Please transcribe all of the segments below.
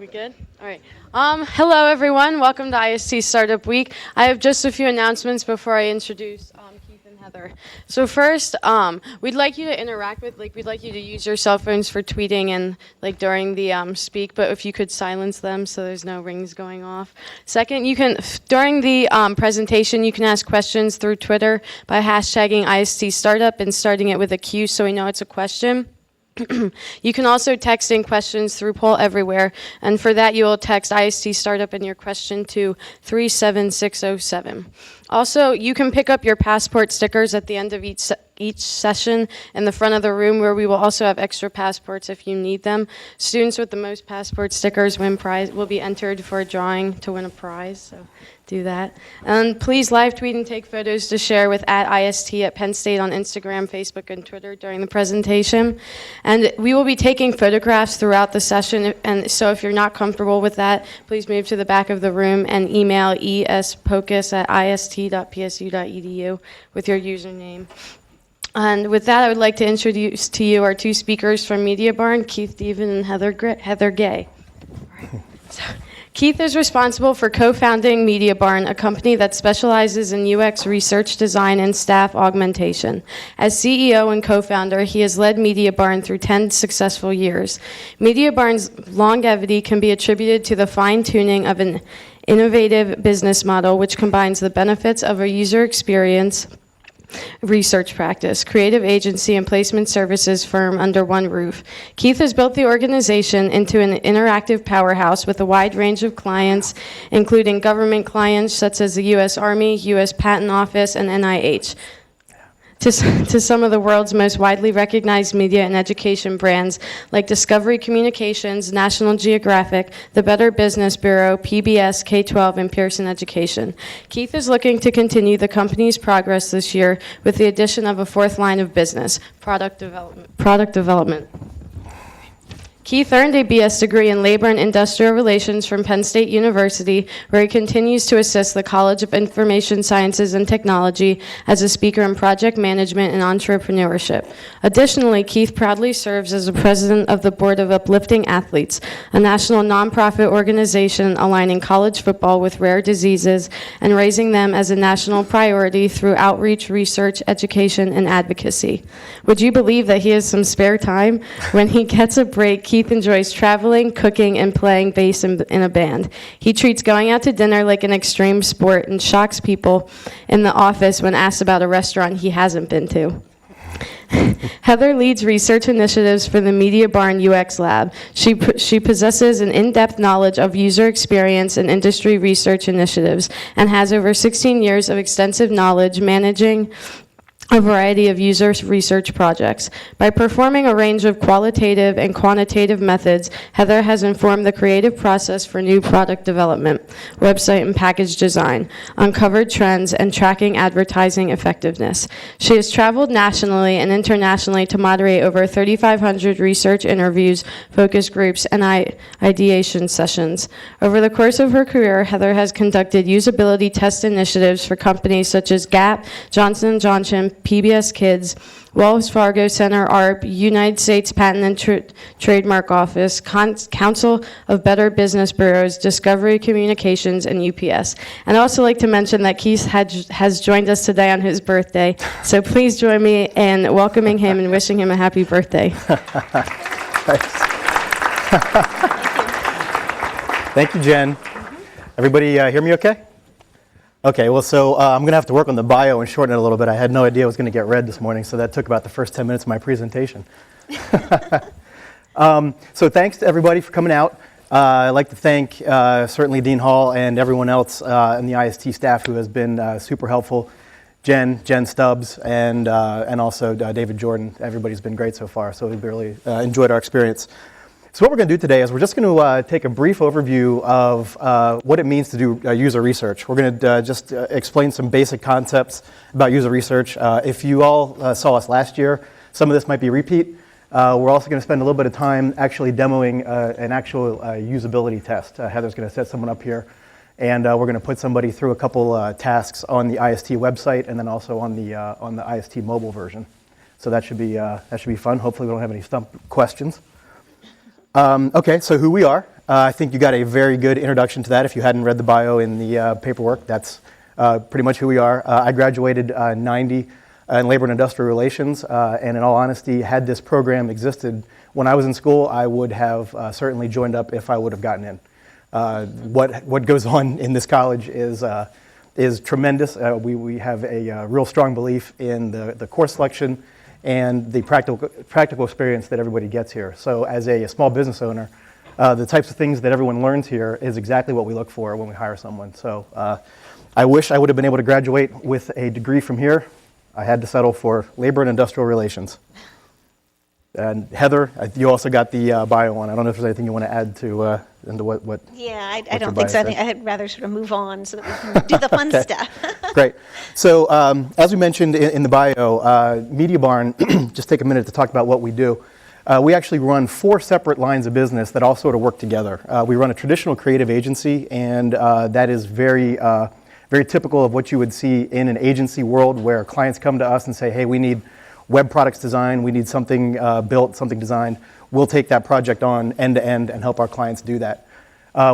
We good? All right. Hello, everyone. Welcome to IST Startup Week. I have just a few announcements before I introduce Keith and Heather. So first, we'd like you to interact with, we'd like you to use your cell phones for tweeting and, during the speak, but if you could silence them so there's no rings going off. Second, during the presentation, you can ask questions through Twitter by hashtagging IST Startup and starting it with a Q so we know it's a question. You can also text in questions through Poll Everywhere, and for that you will text IST Startup and your question to 37607. Also, you can pick up your passport stickers at the end of each session in the front of the room, where we will also have extra passports if you need them. Students with the most passport stickers will be entered for a drawing to win a prize, so do that. And please live tweet and take photos to share with @IST at Penn State on Instagram, Facebook, and Twitter during the presentation. And we will be taking photographs throughout the session, and so if you're not comfortable with that, please move to the back of the room and email espocus@ist.psu.edu with your username. And with that, I would like to introduce to you our two speakers from Mediabarn, Keith Deaven and Heather Gay. So, Keith is responsible for co-founding Mediabarn, a company that specializes in UX research design and staff augmentation. As CEO and co-founder, he has led Mediabarn through 10 successful years. Mediabarn's longevity can be attributed to the fine-tuning of an innovative business model which combines the benefits of a user experience research practice, creative agency, and placement services firm under one roof. Keith has built the organization into an interactive powerhouse with a wide range of clients, including government clients such as the U.S. Army, U.S. Patent Office, and NIH. To some of the world's most widely recognized media and education brands like Discovery Communications, National Geographic, the Better Business Bureau, PBS, K-12, and Pearson Education. Keith is looking to continue the company's progress this year with the addition of a fourth line of business, product development. Keith earned a BS degree in Labor and Industrial Relations from Penn State University, where he continues to assist the College of Information Sciences and Technology as a speaker in project management and entrepreneurship. Additionally, Keith proudly serves as the president of the Board of Uplifting Athletes, a national nonprofit organization aligning college football with rare diseases and raising them as a national priority through outreach, research, education, and advocacy. Would you believe that he has some spare time? When he gets a break, Keith enjoys traveling, cooking, and playing bass in a band. He treats going out to dinner like an extreme sport and shocks people in the office when asked about a restaurant he hasn't been to. Heather leads research initiatives for the Mediabarn UX Lab. She possesses an in-depth knowledge of user experience and industry research initiatives and has over 16 years of extensive knowledge managing a variety of user research projects. By performing a range of qualitative and quantitative methods, Heather has informed the creative process for new product development, website and package design, uncovered trends, and tracking advertising effectiveness. She has traveled nationally and internationally to moderate over 3,500 research interviews, focus groups, and ideation sessions. Over the course of her career, Heather has conducted usability test initiatives for companies such as Gap, Johnson & Johnson, PBS Kids, Wells Fargo Center, ARP, United States Patent and Trademark Office, Council of Better Business Bureaus, Discovery Communications, and UPS. And I'd also like to mention that Keith has joined us today on his birthday, so please join me in welcoming him and wishing him a happy birthday. Thank you, Jen. Everybody hear me okay? Okay, well, so I'm going to have to work on the bio and shorten it a little bit. I had no idea it was going to get read this morning, so that took about the first 10 minutes of my presentation. So thanks to everybody for coming out. I'd like to thank certainly Dean Hall and everyone else in the IST staff who has been super helpful. Jen Stubbs, and also David Jordan. Everybody's been great so far, so we've really enjoyed our experience. So what we're going to do today is we're just going to take a brief overview of what it means to do user research. We're going to just explain some basic concepts about user research. If you all saw us last year, some of this might be repeat. We're also going to spend a little bit of time actually demoing an actual usability test. Heather's going to set someone up here, and we're going to put somebody through a couple tasks on the IST website and then also on the IST mobile version. So that should be fun. Hopefully we don't have any stump questions. Okay, so who we are. I think you got a very good introduction to that. If you hadn't read the bio in the paperwork, that's pretty much who we are. I graduated 90 in labor and industrial relations, and in all honesty, had this program existed when I was in school, I would have certainly joined up if I would have gotten in. What goes on in this college is tremendous. We have a real strong belief in the course selection and the practical experience that everybody gets here. So as a small business owner, the types of things that everyone learns here is exactly what we look for when we hire someone. So I wish I would have been able to graduate with a degree from here. I had to settle for labor and industrial relations. And Heather, you also got the bio on. I don't know if there's anything you want to add to into what. Yeah, I don't think so. I think I'd rather sort of move on so that we can do the fun stuff. Great. So as we mentioned in the bio, Mediabarn, just take a minute to talk about what we do. We actually run 4 separate lines of business that all sort of work together. We run a traditional creative agency, and that is very typical of what you would see in an agency world where clients come to us and say, hey, we need web products design, we need something built, something designed. We'll take that project on end to end and help our clients do that.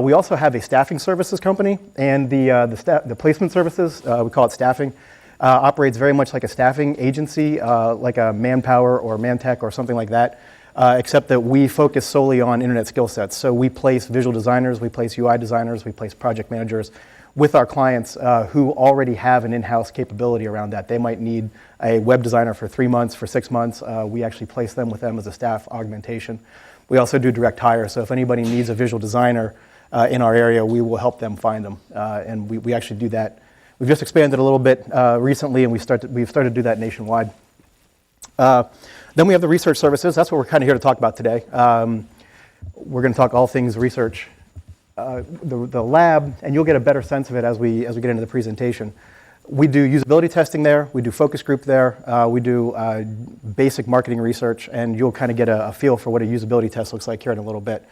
We also have a staffing services company, and the placement services, we call it staffing, operates very much like a staffing agency, like a Manpower or Mantech or something like that, except that we focus solely on internet skill sets. So we place visual designers, we place UI designers, we place project managers with our clients who already have an in-house capability around that. They might need a web designer for 3 months, for 6 months. We actually place them with them as a staff augmentation. We also do direct hire, so if anybody needs a visual designer in our area, we will help them find them, and we actually do that. We've just expanded a little bit recently, and we've started to do that nationwide. Then we have the research services. That's what we're kind of here to talk about today. We're going to talk all things research. The lab, and you'll get a better sense of it as we get into the presentation. We do usability testing there, we do focus group there, we do basic marketing research, and you'll kind of get a feel for what a usability test looks like here in a little bit.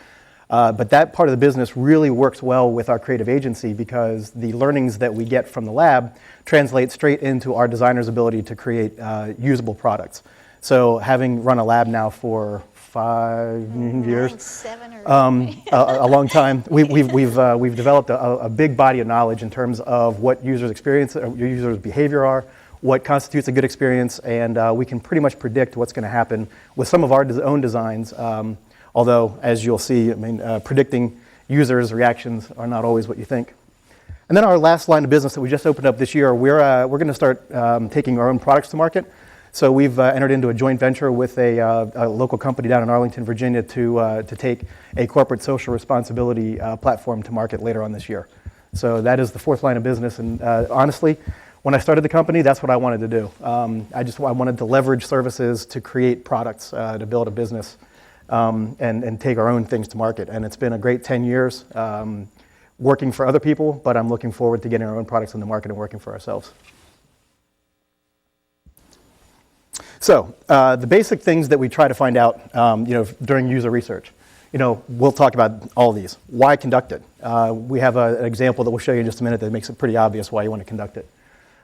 But that part of the business really works well with our creative agency because the learnings that we get from the lab translate straight into our designers' ability to create usable products. So having run a lab now for 5 years, 7 or a long time. We've developed a big body of knowledge in terms of what users' experience, users' behavior are, what constitutes a good experience, and we can pretty much predict what's going to happen with some of our own designs. Although, as you'll see, I mean, predicting users' reactions are not always what you think. And then our last line of business that we just opened up this year, we're going to start taking our own products to market. So we've entered into a joint venture with a local company down in Arlington, Virginia, to take a corporate social responsibility platform to market later on this year. So that is the 4th line of business. And honestly, when I started the company, that's what I wanted to do. I wanted to leverage services to create products, to build a business, and take our own things to market. And it's been a great 10 years working for other people, but I'm looking forward to getting our own products in the market and working for ourselves. So the basic things that we try to find out, during user research, we'll talk about all of these. Why conduct it? We have an example that we'll show you in just a minute that makes it pretty obvious why you want to conduct it.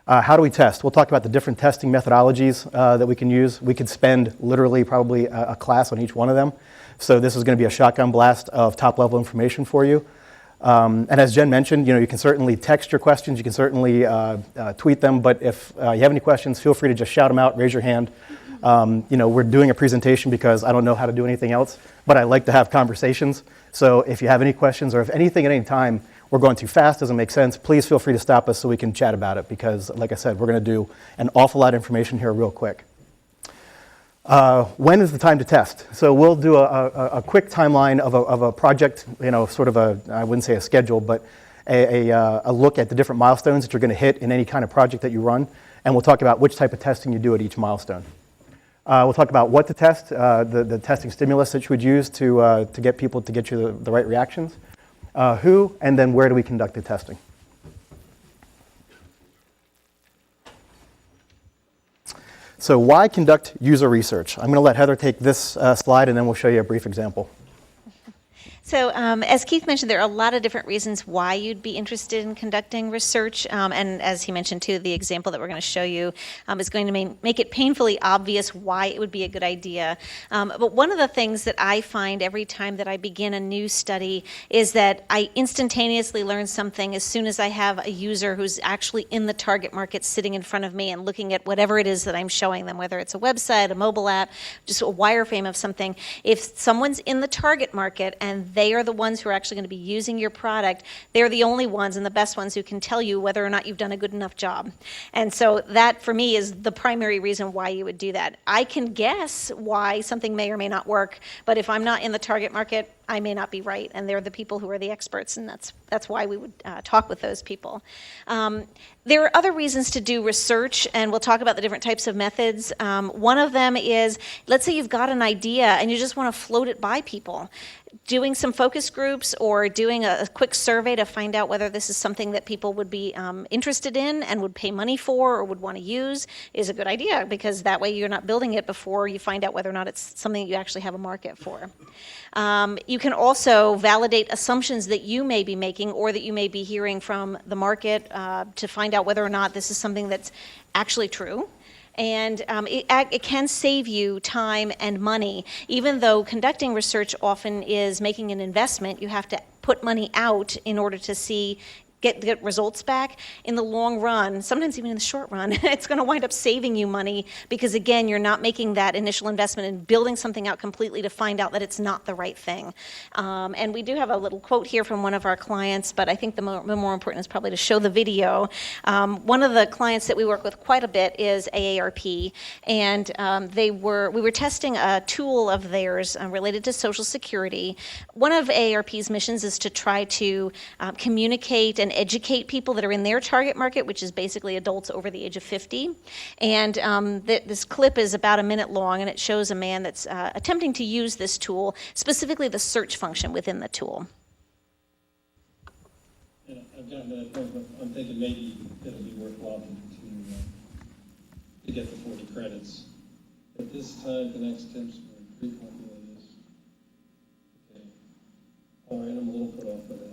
How do we test? We'll talk about the different testing methodologies that we can use. We could spend literally probably a class on each one of them. So this is going to be a shotgun blast of top-level information for you. And as Jen mentioned, you can certainly text your questions, you can certainly tweet them, but if you have any questions, feel free to just shout them out, raise your hand. We're doing a presentation because I don't know how to do anything else, but I like to have conversations. So if you have any questions or if anything at any time we're going too fast, doesn't make sense, please feel free to stop us so we can chat about it because, like I said, we're going to do an awful lot of information here real quick. When is the time to test? So we'll do a quick timeline of a project, sort of I wouldn't say a schedule, but a look at the different milestones that you're going to hit in any kind of project that you run, and we'll talk about which type of testing you do at each milestone. We'll talk about what to test, the testing stimulus that you would use to get people to get you the right reactions, who, and then where do we conduct the testing. So why conduct user research? I'm going to let Heather take this slide, and then we'll show you a brief example. So as Keith mentioned, there are a lot of different reasons why you'd be interested in conducting research. And as he mentioned too, the example that we're going to show you is going to make it painfully obvious why it would be a good idea. But one of the things that I find every time that I begin a new study is that I instantaneously learn something as soon as I have a user who's actually in the target market sitting in front of me and looking at whatever it is that I'm showing them, whether it's a website, a mobile app, just a wireframe of something. If someone's in the target market and they are the ones who are actually going to be using your product, they're the only ones and the best ones who can tell you whether or not you've done a good enough job. And so that, for me, is the primary reason why you would do that. I can guess why something may or may not work, but if I'm not in the target market, I may not be right, and they're the people who are the experts, and that's why we would talk with those people. There are other reasons to do research, and we'll talk about the different types of methods. One of them is, let's say you've got an idea and you just want to float it by people. Doing some focus groups or doing a quick survey to find out whether this is something that people would be interested in and would pay money for or would want to use is a good idea, because that way you're not building it before you find out whether or not it's something that you actually have a market for. You can also validate assumptions that you may be making or that you may be hearing from the market to find out whether or not this is something that's actually true. And it can save you time and money. Even though conducting research often is making an investment, you have to put money out in order to get results back. In the long run, sometimes even in the short run, it's going to wind up saving you money, because again, you're not making that initial investment in building something out completely to find out that it's not the right thing. And we do have a little quote here from one of our clients, but I think the more important is probably to show the video. One of the clients that we work with quite a bit is AARP, and we were testing a tool of theirs related to Social Security. One of AARP's missions is to try to communicate and educate people that are in their target market, which is basically adults over the age of 50. And this clip is about a minute long, and it shows a man that's attempting to use this tool, specifically the search function within the tool. Yeah, I've gotten to that point, but I'm thinking maybe it'll be worthwhile to get the 40 credits. At this time, the next tips were pre-populate this. Okay. All right, I'm a little put off by that.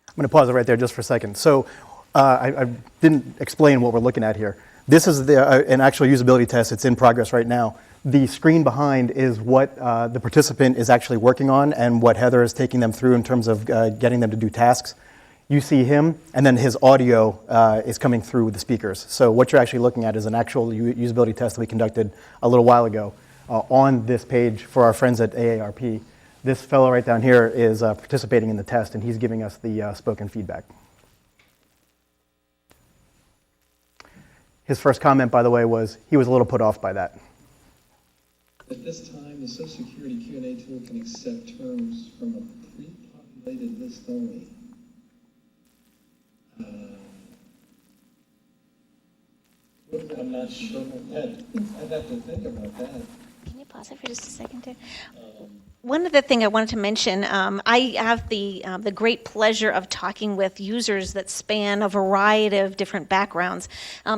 I'm going to pause it right there just for a second. So I didn't explain what we're looking at here. This is an actual usability test. It's in progress right now. The screen behind is what the participant is actually working on and what Heather is taking them through in terms of getting them to do tasks. You see him, and then his audio is coming through with the speakers. So what you're actually looking at is an actual usability test that we conducted a little while ago on this page for our friends at AARP. This fellow right down here is participating in the test, and he's giving us the spoken feedback. His first comment, by the way, was he was a little put off by that. At this time, the Social Security Q&A tool can accept terms from a pre-populated list only. I'm not sure. I'd have to think about that. Can you pause it for just a second, too? One other thing I wanted to mention, I have the great pleasure of talking with users that span a variety of different backgrounds.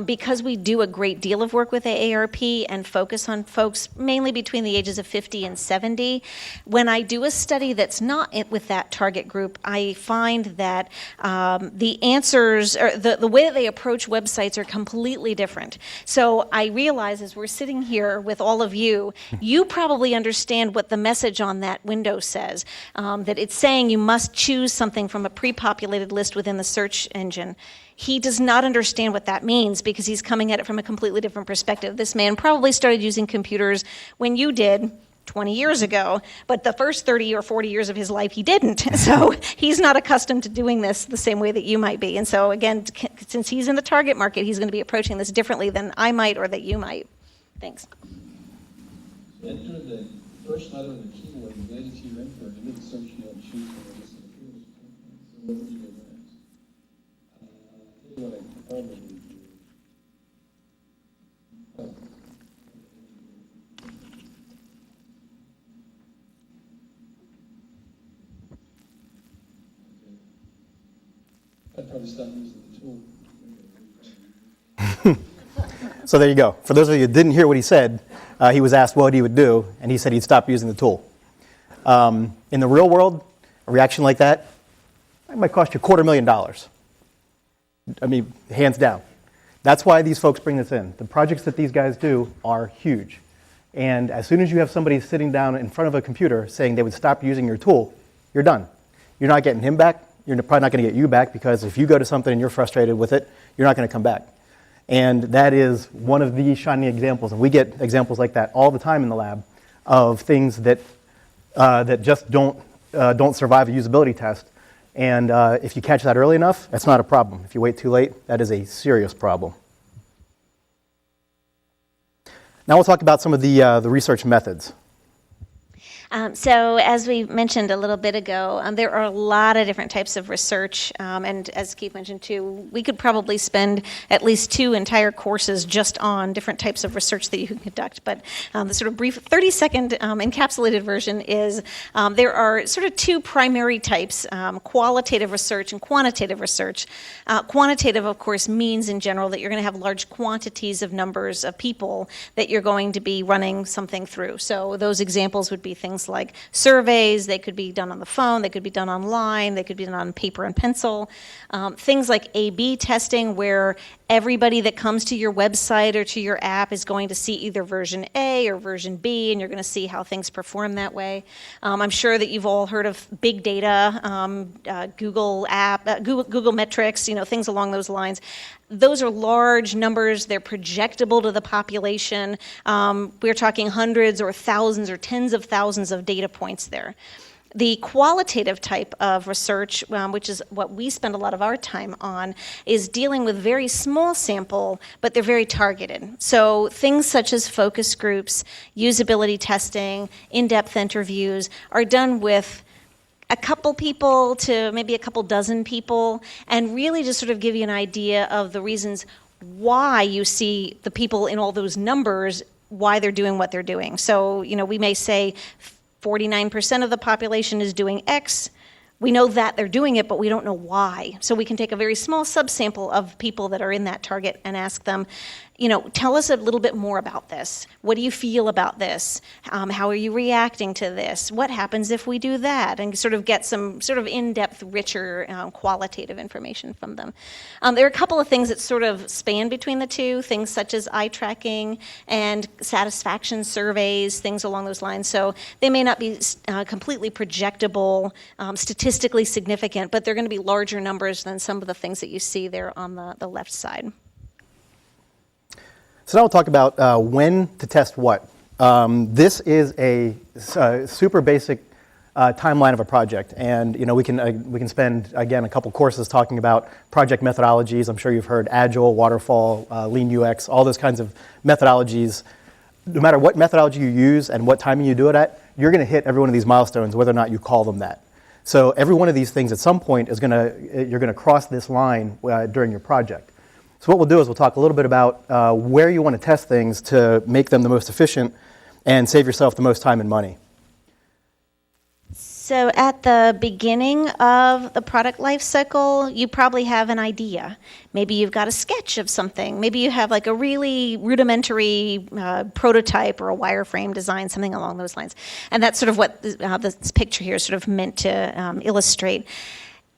Because we do a great deal of work with AARP and focus on folks mainly between the ages of 50 and 70, when I do a study that's not with that target group, I find that the answers, or the way that they approach websites are completely different. So I realize as we're sitting here with all of you, you probably understand what the message on that window says, that it's saying you must choose something from a pre-populated list within the search engine. He does not understand what that means because he's coming at it from a completely different perspective. This man probably started using computers when you did 20 years ago, but the first 30 or 40 years of his life he didn't. So he's not accustomed to doing this the same way that you might be. And so again, since he's in the target market, he's going to be approaching this differently than I might or that you might. Thanks. Enter the first letter of the keyword related to your input. You didn't search, you don't choose from the list of fields. So what would you go next? You want to probably do. Oh. I'd probably stop using the tool. So there you go. For those of you who didn't hear what he said, he was asked what he would do, and he said he'd stop using the tool. In the real world, a reaction like that, it might cost you $250,000. I mean, hands down. That's why these folks bring this in. The projects that these guys do are huge. And as soon as you have somebody sitting down in front of a computer saying they would stop using your tool, you're done. You're not getting him back. You're probably not going to get you back, because if you go to something and you're frustrated with it, you're not going to come back. And that is one of the shining examples. And we get examples like that all the time in the lab of things that, that just don't survive a usability test. And if you catch that early enough, that's not a problem. If you wait too late, that is a serious problem. Now we'll talk about some of the research methods. So as we mentioned a little bit ago, there are a lot of different types of research, and as Keith mentioned too, we could probably spend at least 2 entire courses just on different types of research that you can conduct. But the sort of brief 30-second encapsulated version is there are sort of 2 primary types, qualitative research and quantitative research. Quantitative, of course, means in general that you're going to have large quantities of numbers of people that you're going to be running something through. So those examples would be things like surveys. They could be done on the phone, they could be done online, they could be done on paper and pencil. Things like A/B testing, where everybody that comes to your website or to your app is going to see either version A or version B, and you're going to see how things perform that way. I'm sure that you've all heard of big data, Google metrics, things along those lines. Those are large numbers. They're projectable to the population. We're talking hundreds or thousands or tens of thousands of data points there. The qualitative type of research, which is what we spend a lot of our time on, is dealing with very small sample, but they're very targeted. So things such as focus groups, usability testing, in-depth interviews are done with a couple people to maybe a couple dozen people, and really just sort of give you an idea of the reasons why you see the people in all those numbers, why they're doing what they're doing. So, we may say 49% of the population is doing X. We know that they're doing it, but we don't know why. So we can take a very small subsample of people that are in that target and ask them, tell us a little bit more about this. What do you feel about this? How are you reacting to this? What happens if we do that? And sort of get some sort of in-depth, richer, qualitative information from them. There are a couple of things that sort of span between the two, things such as eye tracking and satisfaction surveys, things along those lines. So they may not be completely projectable, statistically significant, but they're going to be larger numbers than some of the things that you see there on the left side. So now we'll talk about when to test what. This is a super basic timeline of a project, and we can spend again a couple courses talking about project methodologies. I'm sure you've heard Agile, Waterfall, Lean UX, all those kinds of methodologies. No matter what methodology you use and what timing you do it at, you're going to hit every one of these milestones, whether or not you call them that. So every one of these things at some point you're going to cross this line during your project. So what we'll do is we'll talk a little bit about where you want to test things to make them the most efficient and save yourself the most time and money. So at the beginning of the product life cycle, you probably have an idea. Maybe you've got a sketch of something. Maybe you have like a really rudimentary prototype or a wireframe design, something along those lines. And that's sort of what this picture here is sort of meant to illustrate.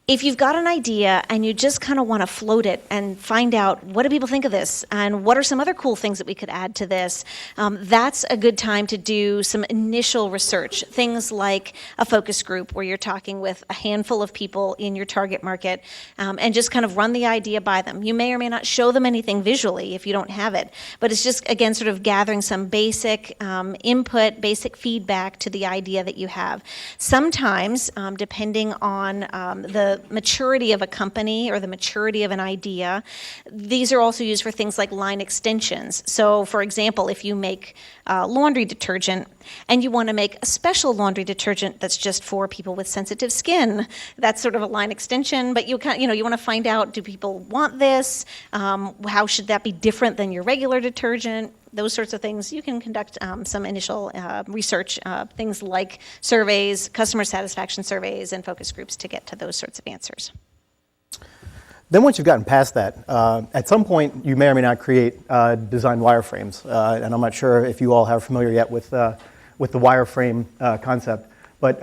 If you've got an idea and you just kind of want to float it and find out what do people think of this and what are some other cool things that we could add to this, that's a good time to do some initial research. Things like a focus group where you're talking with a handful of people in your target market and just kind of run the idea by them. You may or may not show them anything visually if you don't have it, but it's just, again, sort of gathering some basic input, basic feedback to the idea that you have. Sometimes, depending on the maturity of a company or the maturity of an idea. These are also used for things like line extensions. So, for example, if you make laundry detergent and you want to make a special laundry detergent that's just for people with sensitive skin, that's sort of a line extension. But you want to find out, do people want this? How should that be different than your regular detergent? Those sorts of things. You can conduct some initial research, things like surveys, customer satisfaction surveys, and focus groups to get to those sorts of answers. Then once you've gotten past that, at some point you may or may not create design wireframes. And I'm not sure if you all are familiar yet with the wireframe concept. But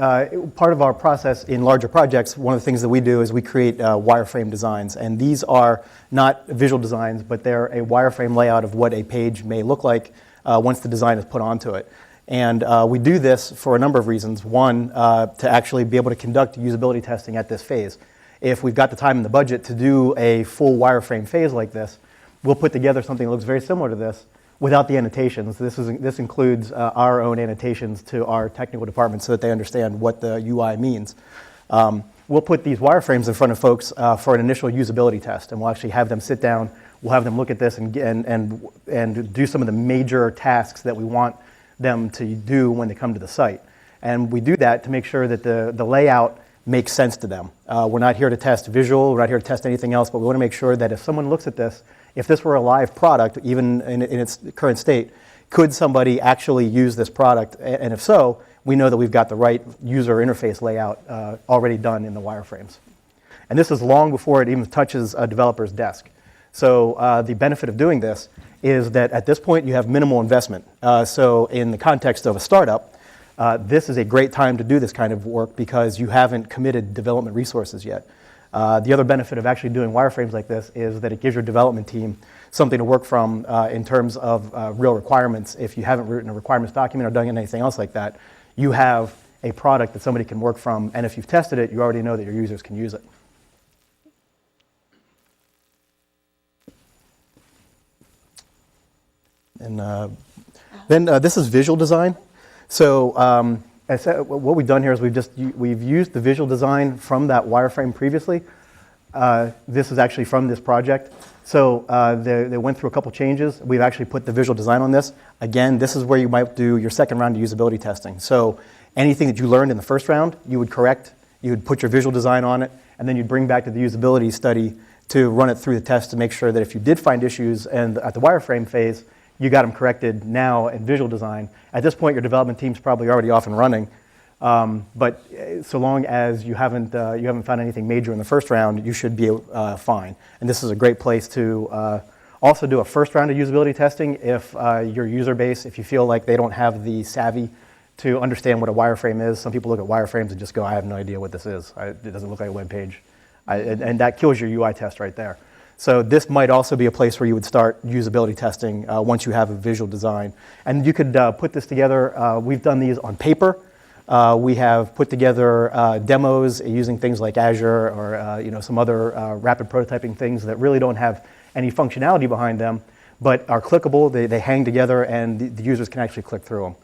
part of our process in larger projects, one of the things that we do is we create wireframe designs. And these are not visual designs, but they're a wireframe layout of what a page may look like once the design is put onto it. And we do this for a number of reasons. One, to actually be able to conduct usability testing at this phase. If we've got the time and the budget to do a full wireframe phase like this, we'll put together something that looks very similar to this without the annotations. This includes our own annotations to our technical department so that they understand what the UI means. We'll put these wireframes in front of folks for an initial usability test, and we'll actually have them sit down. We'll have them look at this and do some of the major tasks that we want them to do when they come to the site. And we do that to make sure that the layout makes sense to them. We're not here to test visual, we're not here to test anything else, but we want to make sure that if someone looks at this, if this were a live product, even in its current state, could somebody actually use this product? And if so, we know that we've got the right user interface layout already done in the wireframes. And this is long before it even touches a developer's desk. So the benefit of doing this is that at this point you have minimal investment. So in the context of a startup, this is a great time to do this kind of work because you haven't committed development resources yet. The other benefit of actually doing wireframes like this is that it gives your development team something to work from in terms of real requirements. If you haven't written a requirements document or done anything else like that, you have a product that somebody can work from, and if you've tested it, you already know that your users can use it. And then this is visual design. So what we've done here is we've used the visual design from that wireframe previously. This is actually from this project. So they went through a couple changes. We've actually put the visual design on this. Again, this is where you might do your second round of usability testing. So anything that you learned in the first round, you would correct, you would put your visual design on it, and then you'd bring back to the usability study to run it through the test to make sure that if you did find issues and at the wireframe phase, you got them corrected now in visual design. At this point, your development team's probably already off and running. But so long as you haven't found anything major in the first round, you should be fine. And this is a great place to also do a first round of usability testing if your user base, if you feel like they don't have the savvy to understand what a wireframe is. Some people look at wireframes and just go, I have no idea what this is. It doesn't look like a web page. And that kills your UI test right there. So this might also be a place where you would start usability testing once you have a visual design. And you could put this together. We've done these on paper. We have put together demos using things like Azure or some other rapid prototyping things that really don't have any functionality behind them, but are clickable. They hang together, and the users can actually click through them.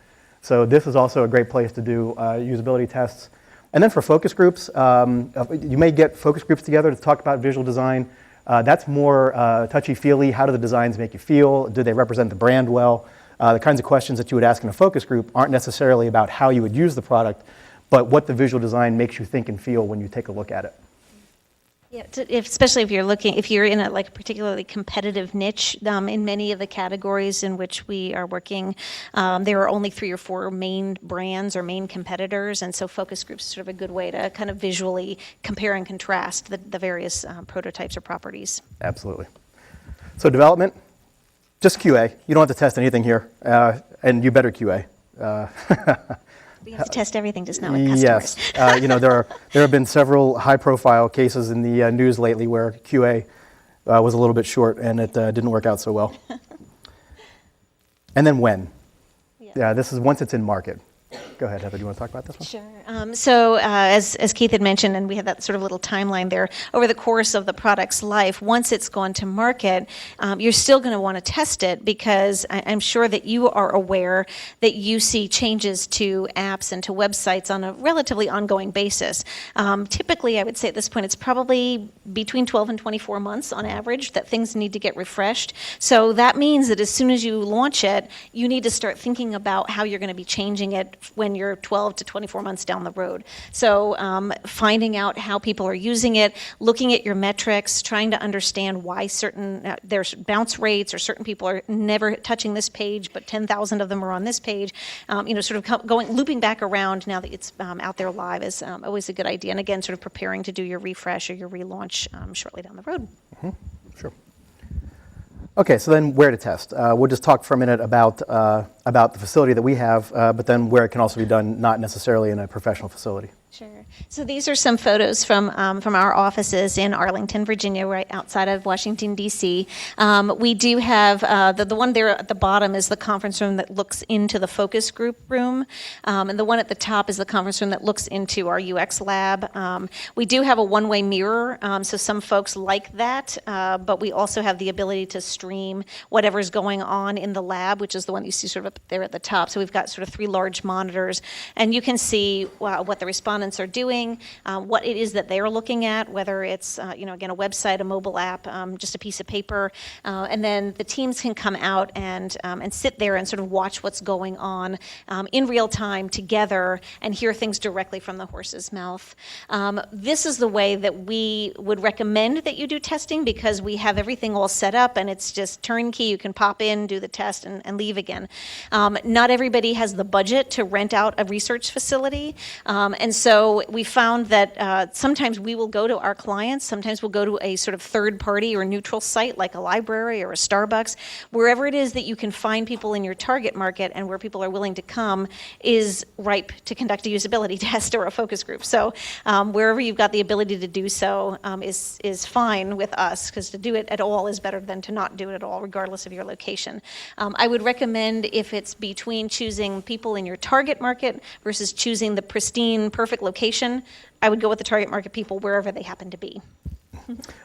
So this is also a great place to do usability tests. And then for focus groups, you may get focus groups together to talk about visual design. That's more touchy-feely. How do the designs make you feel? Do they represent the brand well? The kinds of questions that you would ask in a focus group aren't necessarily about how you would use the product, but what the visual design makes you think and feel when you take a look at it. Yeah, especially if you're in a particularly competitive niche. In many of the categories in which we are working, there are only 3 or 4 main brands or main competitors, and so focus groups is sort of a good way to kind of visually compare and contrast the various prototypes or properties. Absolutely. So development, just QA. You don't have to test anything here, and you better QA. We have to test everything, just not with customers. Yes, there have been several high-profile cases in the news lately where QA was a little bit short and it didn't work out so well. And then when? Yeah, this is once it's in market. Go ahead, Heather. Do you want to talk about this one? Sure. So as Keith had mentioned, and we had that sort of little timeline there, over the course of the product's life, once it's gone to market, you're still going to want to test it because I'm sure that you are aware that you see changes to apps and to websites on a relatively ongoing basis. Typically, I would say at this point, it's probably between 12 and 24 months on average that things need to get refreshed. So that means that as soon as you launch it, you need to start thinking about how you're going to be changing it when you're 12 to 24 months down the road. So finding out how people are using it, looking at your metrics, trying to understand why there's bounce rates or certain people are never touching this page, but 10,000 of them are on this page. Sort of looping back around now that it's out there live is always a good idea. And again, sort of preparing to do your refresh or your relaunch shortly down the road. Mm-hmm. Sure. Okay, so then where to test? We'll just talk for a minute about the facility that we have, but then where it can also be done, not necessarily in a professional facility. Sure. So these are some photos from our offices in Arlington, Virginia, right outside of Washington, D.C. We do have, the one there at the bottom is the conference room that looks into the focus group room, and the one at the top is the conference room that looks into our UX lab. We do have a one-way mirror, so some folks like that, but we also have the ability to stream whatever's going on in the lab, which is the one you see sort of up there at the top. So we've got sort of 3 large monitors, and you can see what the respondents are doing, what it is that they're looking at, whether it's, again, a website, a mobile app, just a piece of paper, and then the teams can come out and sit there and sort of watch what's going on in real time together and hear things directly from the horse's mouth. This is the way that we would recommend that you do testing, because we have everything all set up and it's just turnkey. You can pop in, do the test, and leave again. Not everybody has the budget to rent out a research facility, and so we found that sometimes we will go to our clients, sometimes we'll go to a sort of third party or neutral site like a library or a Starbucks. Wherever it is that you can find people in your target market and where people are willing to come is ripe to conduct a usability test or a focus group. So wherever you've got the ability to do so is fine with us, because to do it at all is better than to not do it at all, regardless of your location. I would recommend, if it's between choosing people in your target market versus choosing the pristine, perfect location, I would go with the target market people wherever they happen to be.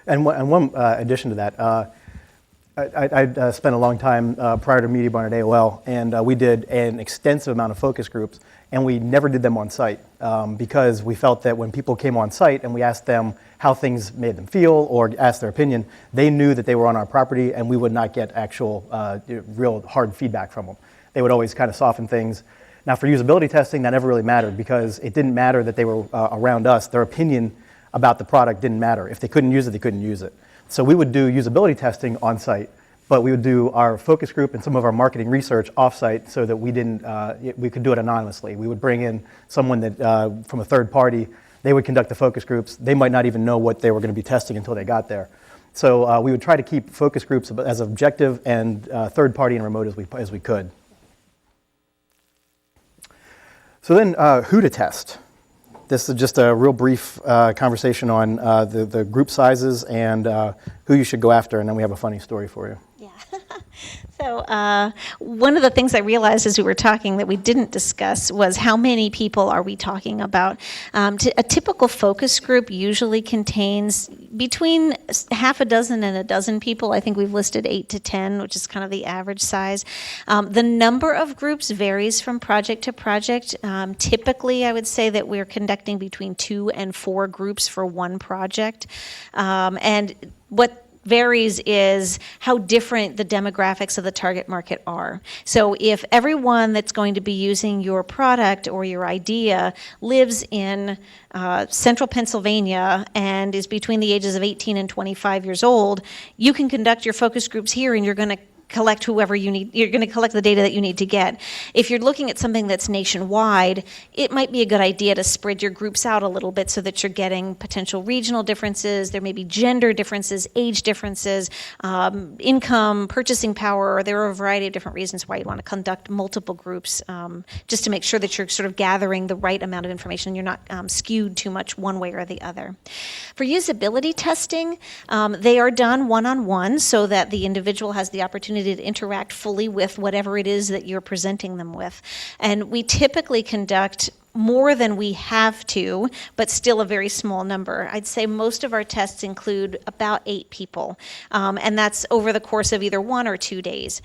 And one addition to that, I spent a long time prior to Mediabarn at AOL, and we did an extensive amount of focus groups, and we never did them on site because we felt that when people came on site and we asked them how things made them feel or asked their opinion, they knew that they were on our property and we would not get actual real hard feedback from them. They would always kind of soften things. Now, for usability testing, that never really mattered, because it didn't matter that they were around us. Their opinion about the product didn't matter. If they couldn't use it, they couldn't use it. So we would do usability testing on site, but we would do our focus group and some of our marketing research off-site, so that we could do it anonymously. We would bring in someone that from a third party. They would conduct the focus groups. They might not even know what they were going to be testing until they got there. So we would try to keep focus groups as objective and third party and remote as we could. So then, who to test? This is just a real brief conversation on the group sizes and who you should go after, and then we have a funny story for you. Yeah. So one of the things I realized as we were talking that we didn't discuss was how many people are we talking about. A typical focus group usually contains between half a dozen and a dozen people. I think we've listed 8 to 10, which is kind of the average size. The number of groups varies from project to project. Typically, I would say that we're conducting between 2 and 4 groups for one project. And what varies is how different the demographics of the target market are. So if everyone that's going to be using your product or your idea lives in central Pennsylvania and is between the ages of 18 and 25 years old, you can conduct your focus groups here, and you're going to collect whoever you need. You're going to collect the data that you need to get. If you're looking at something that's nationwide, it might be a good idea to spread your groups out a little bit so that you're getting potential regional differences. There may be gender differences, age differences, income, purchasing power. There are a variety of different reasons why you want to conduct multiple groups, just to make sure that you're sort of gathering the right amount of information. You're not skewed too much one way or the other. For usability testing, they are done one-on-one so that the individual has the opportunity to interact fully with whatever it is that you're presenting them with. And we typically conduct more than we have to, but still a very small number. I'd say most of our tests include about 8 people, and that's over the course of either 1 or 2 days.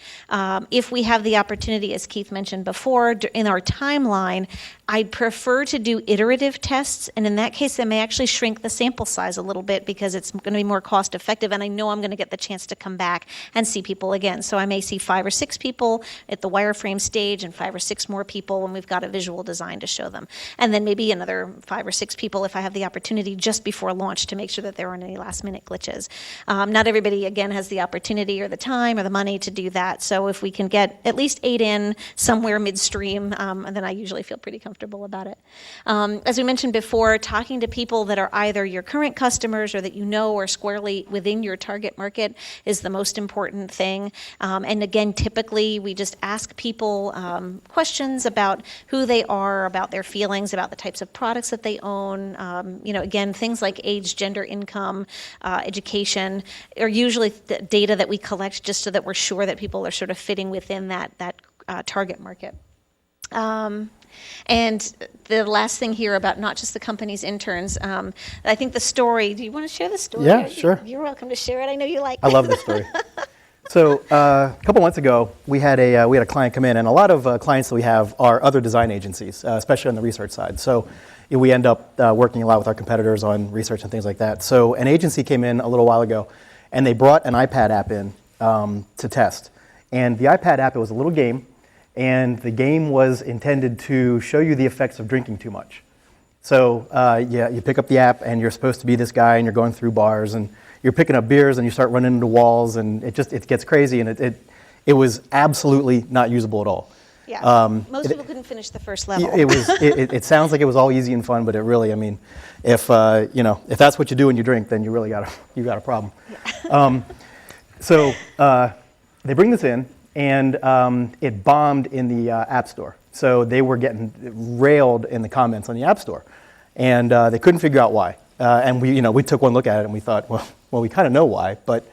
If we have the opportunity, as Keith mentioned before, in our timeline, I'd prefer to do iterative tests, and in that case, I may actually shrink the sample size a little bit because it's going to be more cost effective, and I know I'm going to get the chance to come back and see people again. So I may see 5 or 6 people at the wireframe stage and 5 or 6 more people when we've got a visual design to show them. them. And then maybe another 5 or 6 people if I have the opportunity just before launch to make sure that there aren't any last minute glitches. Not everybody, again, has the opportunity or the time or the money to do that. So if we can get at least 8 in somewhere midstream, then I usually feel pretty comfortable about it. As we mentioned before, talking to people that are either your current customers or that you know are squarely within your target market is the most important thing. And again, typically we just ask people questions about who they are, about their feelings, about the types of products that they own. Again, things like age, gender, income, education are usually the data that we collect just so that we're sure that people are sort of fitting within that target market. And the last thing here about not just the company's interns, I think the story, do you want to share the story? Yeah, sure. You're welcome to share it. I know you like I love this story. So a couple months ago, we had a client come in, and a lot of clients that we have are other design agencies, especially on the research side. So we end up working a lot with our competitors on research and things like that. So an agency came in a little while ago, and they brought an iPad app in to test. And the iPad app, it was a little game, and the game was intended to show you the effects of drinking too much. So you pick up the app, and you're supposed to be this guy, and you're going through bars, and you're picking up beers, and you start running into walls, and it gets crazy, and it was absolutely not usable at all. Yeah, most people couldn't finish the first level. It sounds like it was all easy and fun, but it really, I mean, if that's what you do when you drink, then you really got a problem. Yeah. So they bring this in, and it bombed in the App Store. So they were getting railed in the comments on the App Store, and they couldn't figure out why. And we took one look at it, and we thought, well, we kind of know why, but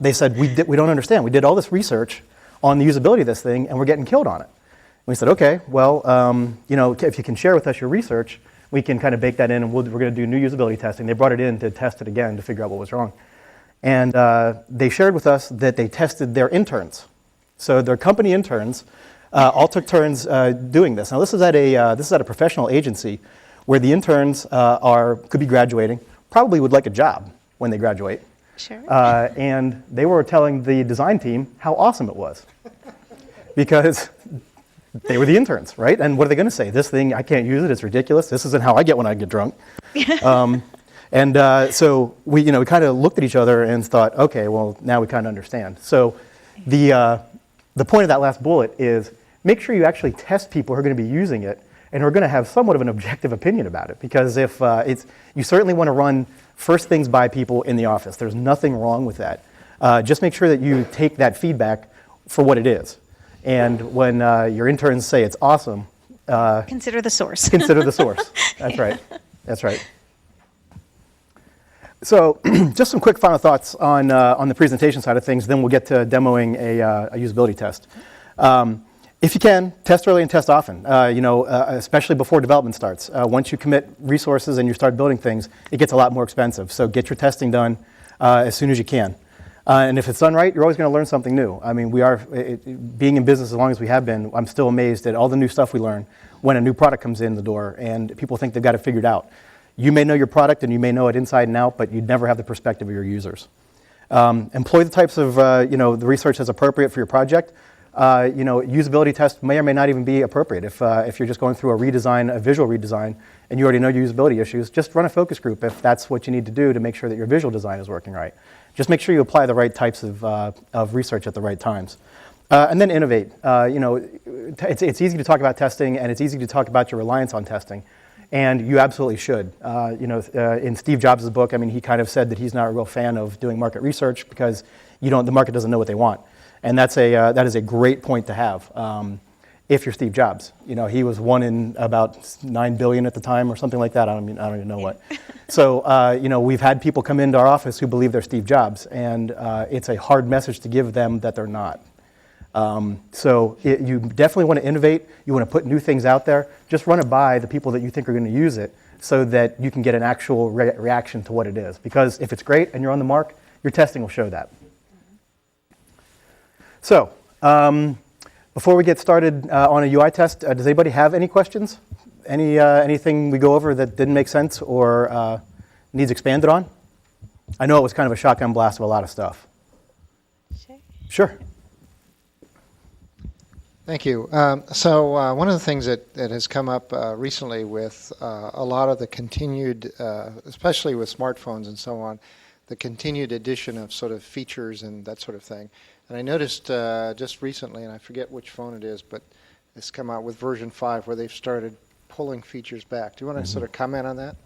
they said we don't understand. We did all this research on the usability of this thing, and we're getting killed on it. And we said, okay, well, if you can share with us your research, we can kind of bake that in, and we're going to do new usability testing. They brought it in to test it again to figure out what was wrong. And they shared with us that they tested their interns. So their company interns all took turns doing this. Now this is at a professional agency where the interns could be graduating, probably would like a job when they graduate. Sure. And they were telling the design team how awesome it was because they were the interns, right? And what are they going to say? This thing, I can't use it. It's ridiculous. This isn't how I get when I get drunk. So we kind of looked at each other and thought, okay, well, now we kind of understand. So the point of that last bullet is make sure you actually test people who are going to be using it and who are going to have somewhat of an objective opinion about it. Because if you certainly want to run first things by people in the office. There's nothing wrong with that. Just make sure that you take that feedback for what it is. And when your interns say it's awesome, consider the source. Consider the source. That's right. That's right. So just some quick final thoughts on the presentation side of things, then we'll get to demoing a usability test. If you can, test early and test often, especially before development starts. Once you commit resources and you start building things, it gets a lot more expensive. So get your testing done as soon as you can. And if it's done right, you're always going to learn something new. I mean, being in business as long as we have been, I'm still amazed at all the new stuff we learn when a new product comes in the door and people think they've got it figured out. You may know your product and you may know it inside and out, but you'd never have the perspective of your users. Employ the types of the research that's appropriate for your project. Usability tests may or may not even be appropriate. If you're just going through a visual redesign, and you already know your usability issues, just run a focus group if that's what you need to do to make sure that your visual design is working right. Just make sure you apply the right types of research at the right times. And then innovate. It's easy to talk about testing, and it's easy to talk about your reliance on testing. And you absolutely should. In Steve Jobs' book, I mean, he kind of said that he's not a real fan of doing market research because the market doesn't know what they want. And that is a great point to have. If you're Steve Jobs, he was one in about 9 billion at the time or something like that. I don't even know what. So we've had people come into our office who believe they're Steve Jobs, and it's a hard message to give them that they're not. You definitely want to innovate. You want to put new things out there. Just run it by the people that you think are going to use it, so that you can get an actual reaction to what it is. Because if it's great and you're on the mark, your testing will show that. So, before we get started on a UI test, does anybody have any questions? Anything we go over that didn't make sense or needs expanded on? I know it was kind of a shotgun blast of a lot of stuff. Sure. Sure. Thank you. So one of the things that has come up recently with a lot of the continued, especially with smartphones and so on, the continued addition of sort of features and that sort of thing. And I noticed just recently, and I forget which phone it is, but it's come out with version 5 where they've started pulling features back. Do you want to sort of comment on that?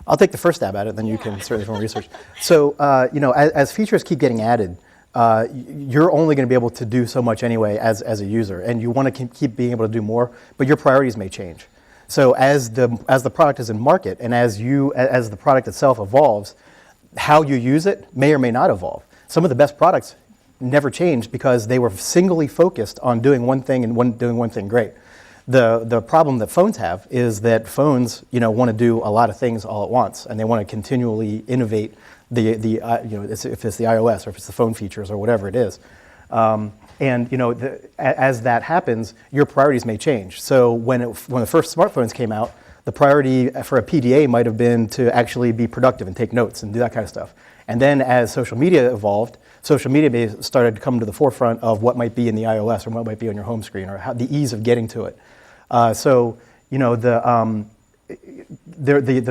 I'll take the first stab at it, then you can certainly from research. So, as features keep getting added, you're only going to be able to do so much anyway as a user, and you want to keep being able to do more, but your priorities may change. So as the product is in market and as the product itself evolves, how you use it may or may not evolve. Some of the best products never changed because they were singly focused on doing one thing and doing one thing great. The problem that phones have is that phones, want to do a lot of things all at once, and they want to continually innovate if it's the iOS or if it's the phone features or whatever it is. As that happens, your priorities may change. So when the first smartphones came out, the priority for a PDA might have been to actually be productive and take notes and do that kind of stuff. And then as social media evolved, social media started to come to the forefront of what might be in the iOS or what might be on your home screen or the ease of getting to it. The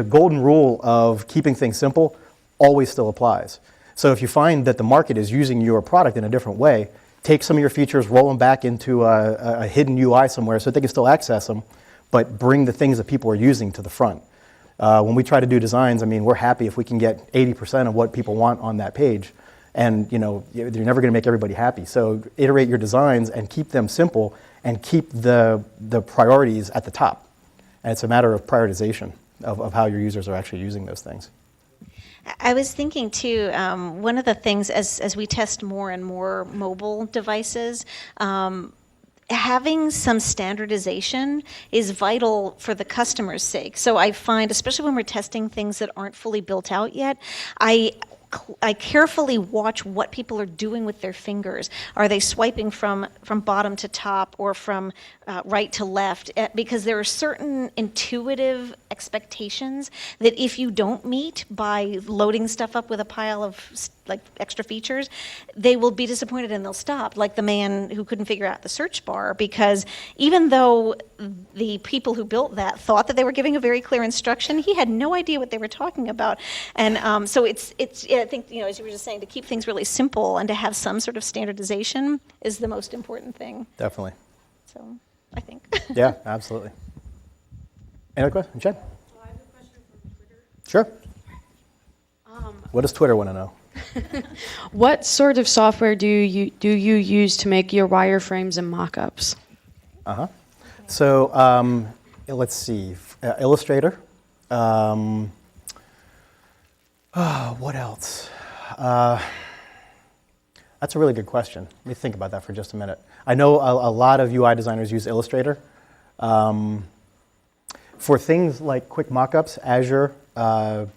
golden rule of keeping things simple always still applies. So if you find that the market is using your product in a different way, take some of your features, roll them back into a hidden UI somewhere so that they can still access them, but bring the things that people are using to the front. When we try to do designs, we're happy if we can get 80% of what people want on that page. And you're never going to make everybody happy. So iterate your designs and keep them simple and keep the priorities at the top. And it's a matter of prioritization of how your users are actually using those things. I was thinking too, one of the things as we test more and more mobile devices, having some standardization is vital for the customer's sake. So I find, especially when we're testing things that aren't fully built out yet, I carefully watch what people are doing with their fingers. Are they swiping from bottom to top or from right to left? Because there are certain intuitive expectations that if you don't meet by loading stuff up with a pile of extra features, they will be disappointed and they'll stop. Like the man who couldn't figure out the search bar, because even though the people who built that thought that they were giving a very clear instruction, he had no idea what they were talking about. And so it's I think, as you were just saying, to keep things really simple and to have some sort of standardization is the most important thing. Definitely. So I think. Yeah, absolutely. Any other question? Jen? So I have a question from Twitter. Sure. What does Twitter want to know? What sort of software do you use to make your wireframes and mockups? So let's see. Illustrator. What else? That's a really good question. Let me think about that for just a minute. I know a lot of UI designers use Illustrator. For things like quick mockups, Azure, the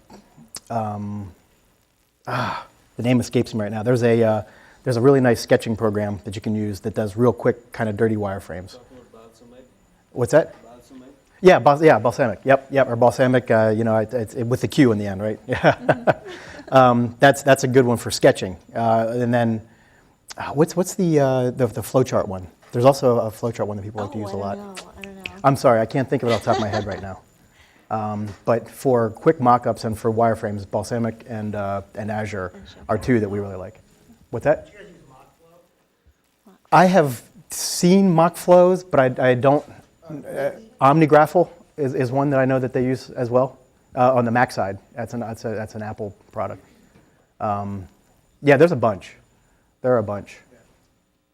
name escapes me right now. There's a really nice sketching program that you can use that does real quick, kind of dirty wireframes. What's that? Yeah, balsamic. Yep, or balsamic. It's with the Q in the end, right? Yeah. That's a good one for sketching. And then, what's the flowchart one? There's also a flowchart one that people like to use a lot. I don't know. I'm sorry, I can't think of it off the top of my head right now. But for quick mockups and for wireframes, balsamic and Azure are two that we really like. What's that? Did you guys use Mockflow? I have seen mock flows, but I don't. OmniGraffle is one that I know that they use as well on the Mac side. That's an Apple product. There's a bunch. There are a bunch. Yeah.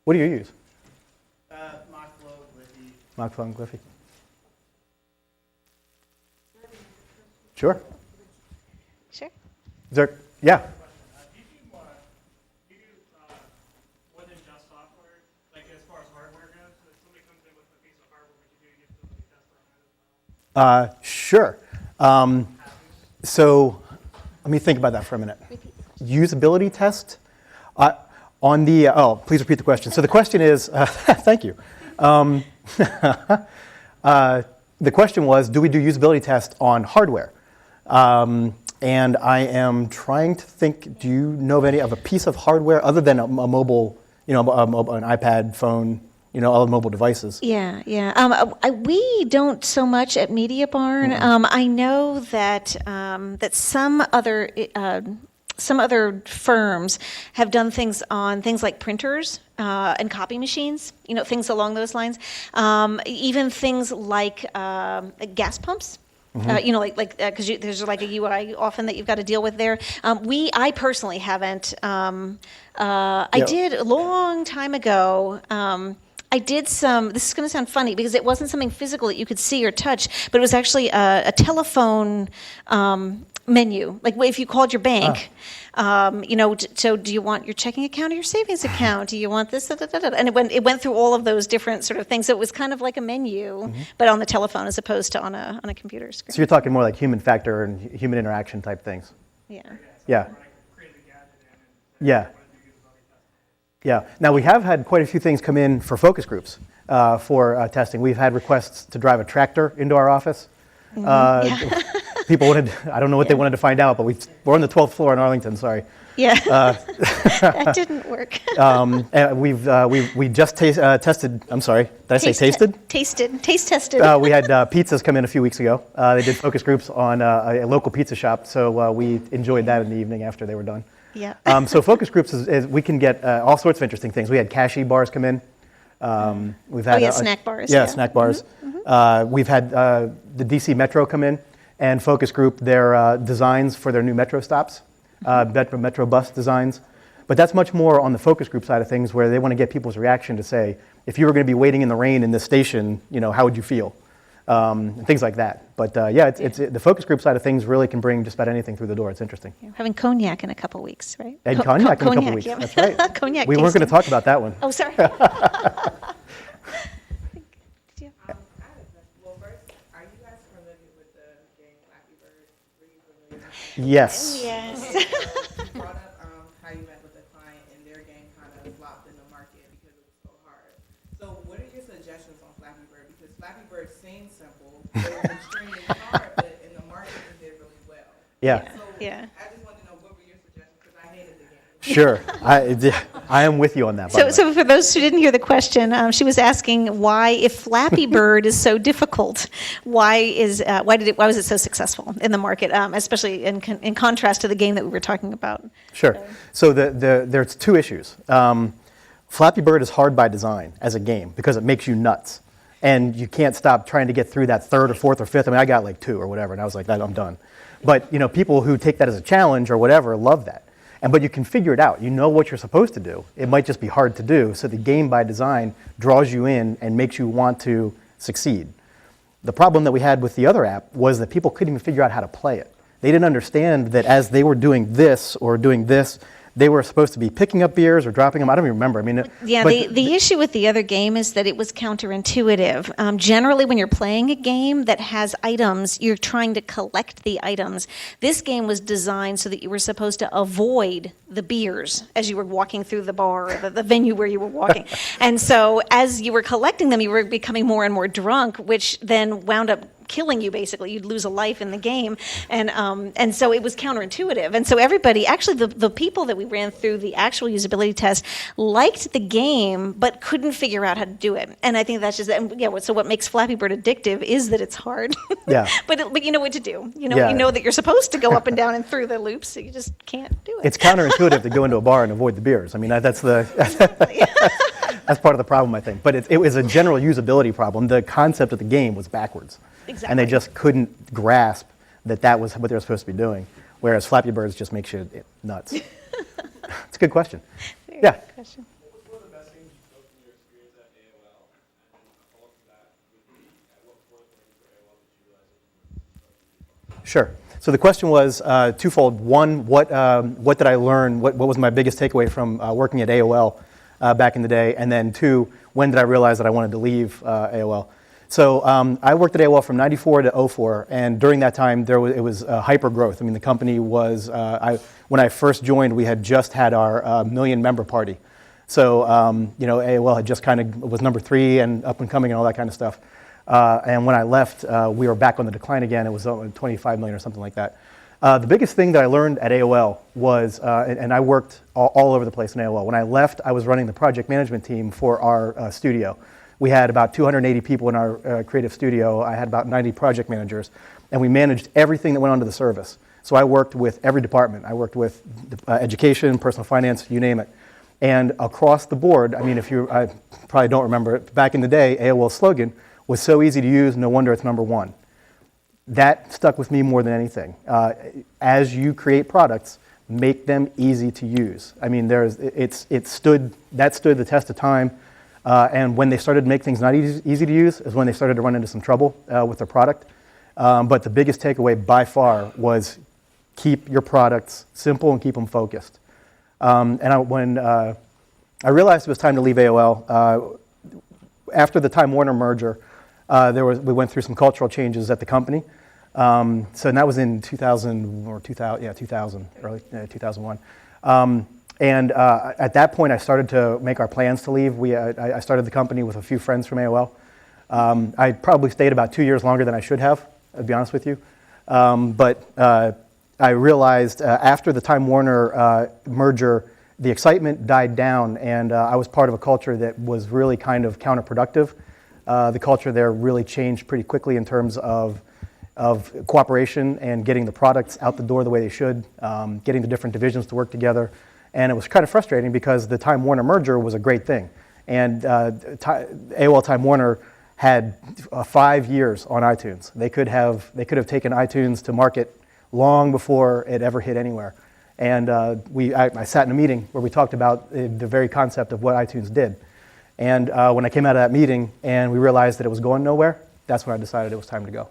What do you use? Mockflow, Gliffy. Mockflow and Gliffy. Sure. Sure. Is there? Yeah. Do you do more than just software? Like as far as hardware goes, if somebody comes in with a piece of hardware, would you do a usability test on that as well? Sure. So let me think about that for a minute. Usability test? Please repeat the question. So the question is, thank you. The question was, do we do usability tests on hardware? And I am trying to think, do you know of any of a piece of hardware other than a mobile an iPad, phone, all the mobile devices. Yeah, yeah. We don't so much at Mediabarn. I know that that some other firms have done things on things like printers and copy machines. Things along those lines. Even things like gas pumps. Because there's like a UI often that you've got to deal with there. I personally haven't. I did a long time ago. I did some, this is going to sound funny because it wasn't something physical that you could see or touch, but it was actually a telephone menu. Like if you called your bank, so do you want your checking account or your savings account? Do you want this? Da, da, da, da. And it went through all of those different sort of things. So it was kind of like a menu, but on the telephone as opposed to on a computer screen. So you're talking more like human factor and human interaction type things. Yeah. Yeah. Yeah. Yeah. Now, we have had quite a few things come in for focus groups for testing. We've had requests to drive a tractor into our office. People wanted, I don't know what they wanted to find out, but we're on the 12th floor in Arlington, sorry. Yeah, that didn't work. And we just tested, I'm sorry, did I say tasted? Taste tested. We had pizzas come in a few weeks ago. They did focus groups on a local pizza shop, so we enjoyed that in the evening after they were done. Yeah. So focus groups is we can get all sorts of interesting things. We had cashew bars come in. We've had snack bars. Yeah, snack bars. We've had the DC Metro come in and focus group their designs for their new Metro stops, Metro bus designs. But that's much more on the focus group side of things, where they want to get people's reaction to say, if you were going to be waiting in the rain in this station, how would you feel? And things like that. But the focus group side of things really can bring just about anything through the door. It's interesting. We're having cognac in a couple weeks, right? And cognac in a couple weeks. Yeah. That's right. Cognac. We weren't going to talk about that one. Oh, sorry. Well, first, are you guys familiar with the game Flappy Bird? Were you familiar? Yes. Yes. You brought up how you met with a client and their game kind of flopped in the market because it was so hard. So what are your suggestions on Flappy Bird? Because Flappy Bird seems simple, but it was extremely hard, but in the market it did really well. Yeah. So Yeah. I just want to know, what were your suggestions? Because I hated the game. Sure. I am with you on that. So for those who didn't hear the question, she was asking why, if Flappy Bird is so difficult, why was it so successful in the market, especially in contrast to the game that we were talking about? Sure. So there's two issues. Flappy Bird is hard by design as a game because it makes you nuts. And you can't stop trying to get through that third or fourth or fifth. I mean, I got like 2 or whatever, and I was like, I'm done. But people who take that as a challenge or whatever love that. But you can figure it out. You know what you're supposed to do. It might just be hard to do. So the game by design draws you in and makes you want to succeed. The problem that we had with the other app was that people couldn't even figure out how to play it. They didn't understand that as they were doing this or doing this, they were supposed to be picking up beers or dropping them. I don't even remember. I mean, yeah, the issue with the other game is that it was counterintuitive. Generally, when you're playing a game that has items, you're trying to collect the items. This game was designed so that you were supposed to avoid the beers as you were walking through the bar or the venue where you were walking. And so as you were collecting them, you were becoming more and more drunk, which then wound up killing you, basically. You'd lose a life in the game. And so it was counterintuitive. And so everybody, actually the people that we ran through the actual usability test liked the game, but couldn't figure out how to do it. And I think that's just, so what makes Flappy Bird addictive is that it's hard. Yeah. but you know what to do. You Yeah. know that you're supposed to go up and down and through the loops, so you just can't do it. It's counterintuitive to go into a bar and avoid the beers. I mean, that's part of the problem, I think. But it was a general usability problem. The concept of the game was backwards. Exactly. And they just couldn't grasp that was what they were supposed to be doing. Whereas Flappy Birds just makes you nuts. It's a good question. Very Yeah. good question. What were the best things you took from your experience at AOL? And then a follow-up to that would be, at what point for AOL did you realize that you were Sure. So the question was twofold. One, what did I learn? What was my biggest takeaway from working at AOL back in the day? And then 2, when did I realize that I wanted to leave AOL? So I worked at AOL from 94 to 04, and during that time it was hyper growth. I mean, the company was, when I first joined, we had just had our million member party. So AOL had just kind of was number 3 and up and coming and all that kind of stuff. And when I left, we were back on the decline again. It was 25 million or something like that. The biggest thing that I learned at AOL was, and I worked all over the place in AOL. When I left, I was running the project management team for our studio. We had about 280 people in our creative studio. I had about 90 project managers, and we managed everything that went onto the service. So I worked with every department. I worked with education, personal finance, you name it. And across the board, I mean, I probably don't remember it, back in the day, AOL's slogan was so easy to use, no wonder it's number one. That stuck with me more than anything. As you create products, make them easy to use. I mean, that stood the test of time. And when they started to make things not easy to use is when they started to run into some trouble with their product. But the biggest takeaway by far was keep your products simple and keep them focused. When I realized it was time to leave AOL, after the Time Warner merger, we went through some cultural changes at the company. And that was in 2000, early 2001. And at that point, I started to make our plans to leave. I started the company with a few friends from AOL. I probably stayed about 2 years longer than I should have, to be honest with you. But I realized after the Time Warner merger, the excitement died down, and I was part of a culture that was really kind of counterproductive. The culture there really changed pretty quickly in terms of cooperation and getting the products out the door the way they should, getting the different divisions to work together. And it was kind of frustrating because the Time Warner merger was a great thing. And AOL Time Warner had 5 years on iTunes. They could have taken iTunes to market long before it ever hit anywhere. And I sat in a meeting where we talked about the very concept of what iTunes did. And when I came out of that meeting and we realized that it was going nowhere, that's when I decided it was time to go.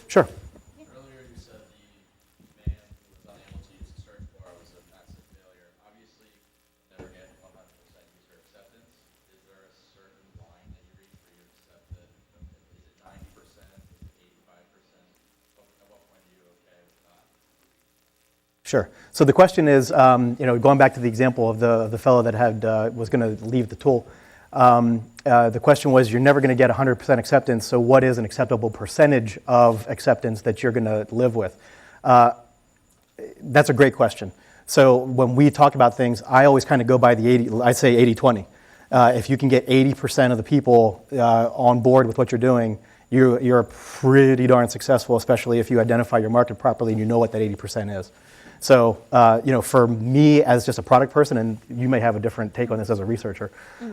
Sure. Earlier you said the man who was unable to use the search bar was a massive failure. Obviously, you'll never get 100% user acceptance. Is there a certain line that you reach where you accept it? Is it 90%? Is it 85%? At what point are you okay with that? Sure. So the question is, going back to the example of the fellow that was going to leave the tool. The question was, you're never going to get 100% acceptance, so what is an acceptable percentage of acceptance that you're going to live with? That's a great question. So when we talk about things, I always kind of go by I say 80-20. If you can get 80% of the people on board with what you're doing, you're pretty darn successful, especially if you identify your market properly and you know what that 80% is. So, for me as just a product person, and you may have a different take on this as a researcher,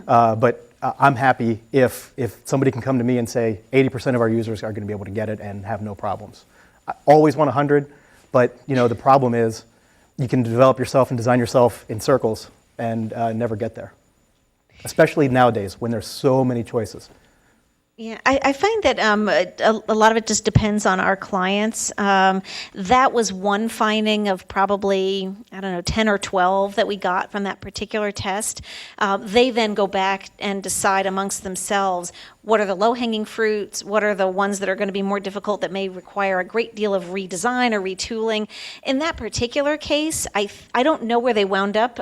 but I'm happy if somebody can come to me and say 80% of our users are going to be able to get it and have no problems. I always want 100, but the problem is you can develop yourself and design yourself in circles and never get there, especially nowadays when there's so many choices. Yeah, I find that a lot of it just depends on our clients. That was one finding of probably, 10 or 12 that we got from that particular test. They then go back and decide amongst themselves what are the low-hanging fruits, what are the ones that are going to be more difficult that may require a great deal of redesign or retooling. In that particular case, I don't know where they wound up.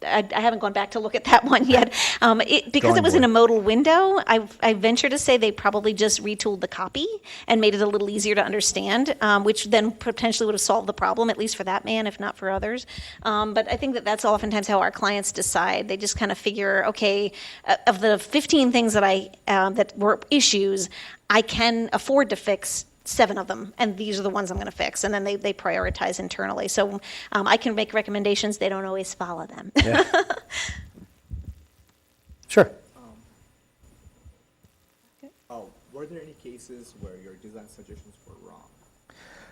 I haven't gone back to look at that one yet. Because it was in a modal window, I venture to say they probably just retooled the copy and made it a little easier to understand, which then potentially would have solved the problem, at least for that man, if not for others. But I think that's oftentimes how our clients decide. They just kind of figure, okay, of the 15 things that were issues, I can afford to fix 7 of them, and these are the ones I'm going to fix, and then they prioritize internally. So I can make recommendations, they don't always follow them. Yeah. Sure. Were there any cases where your design suggestions were wrong?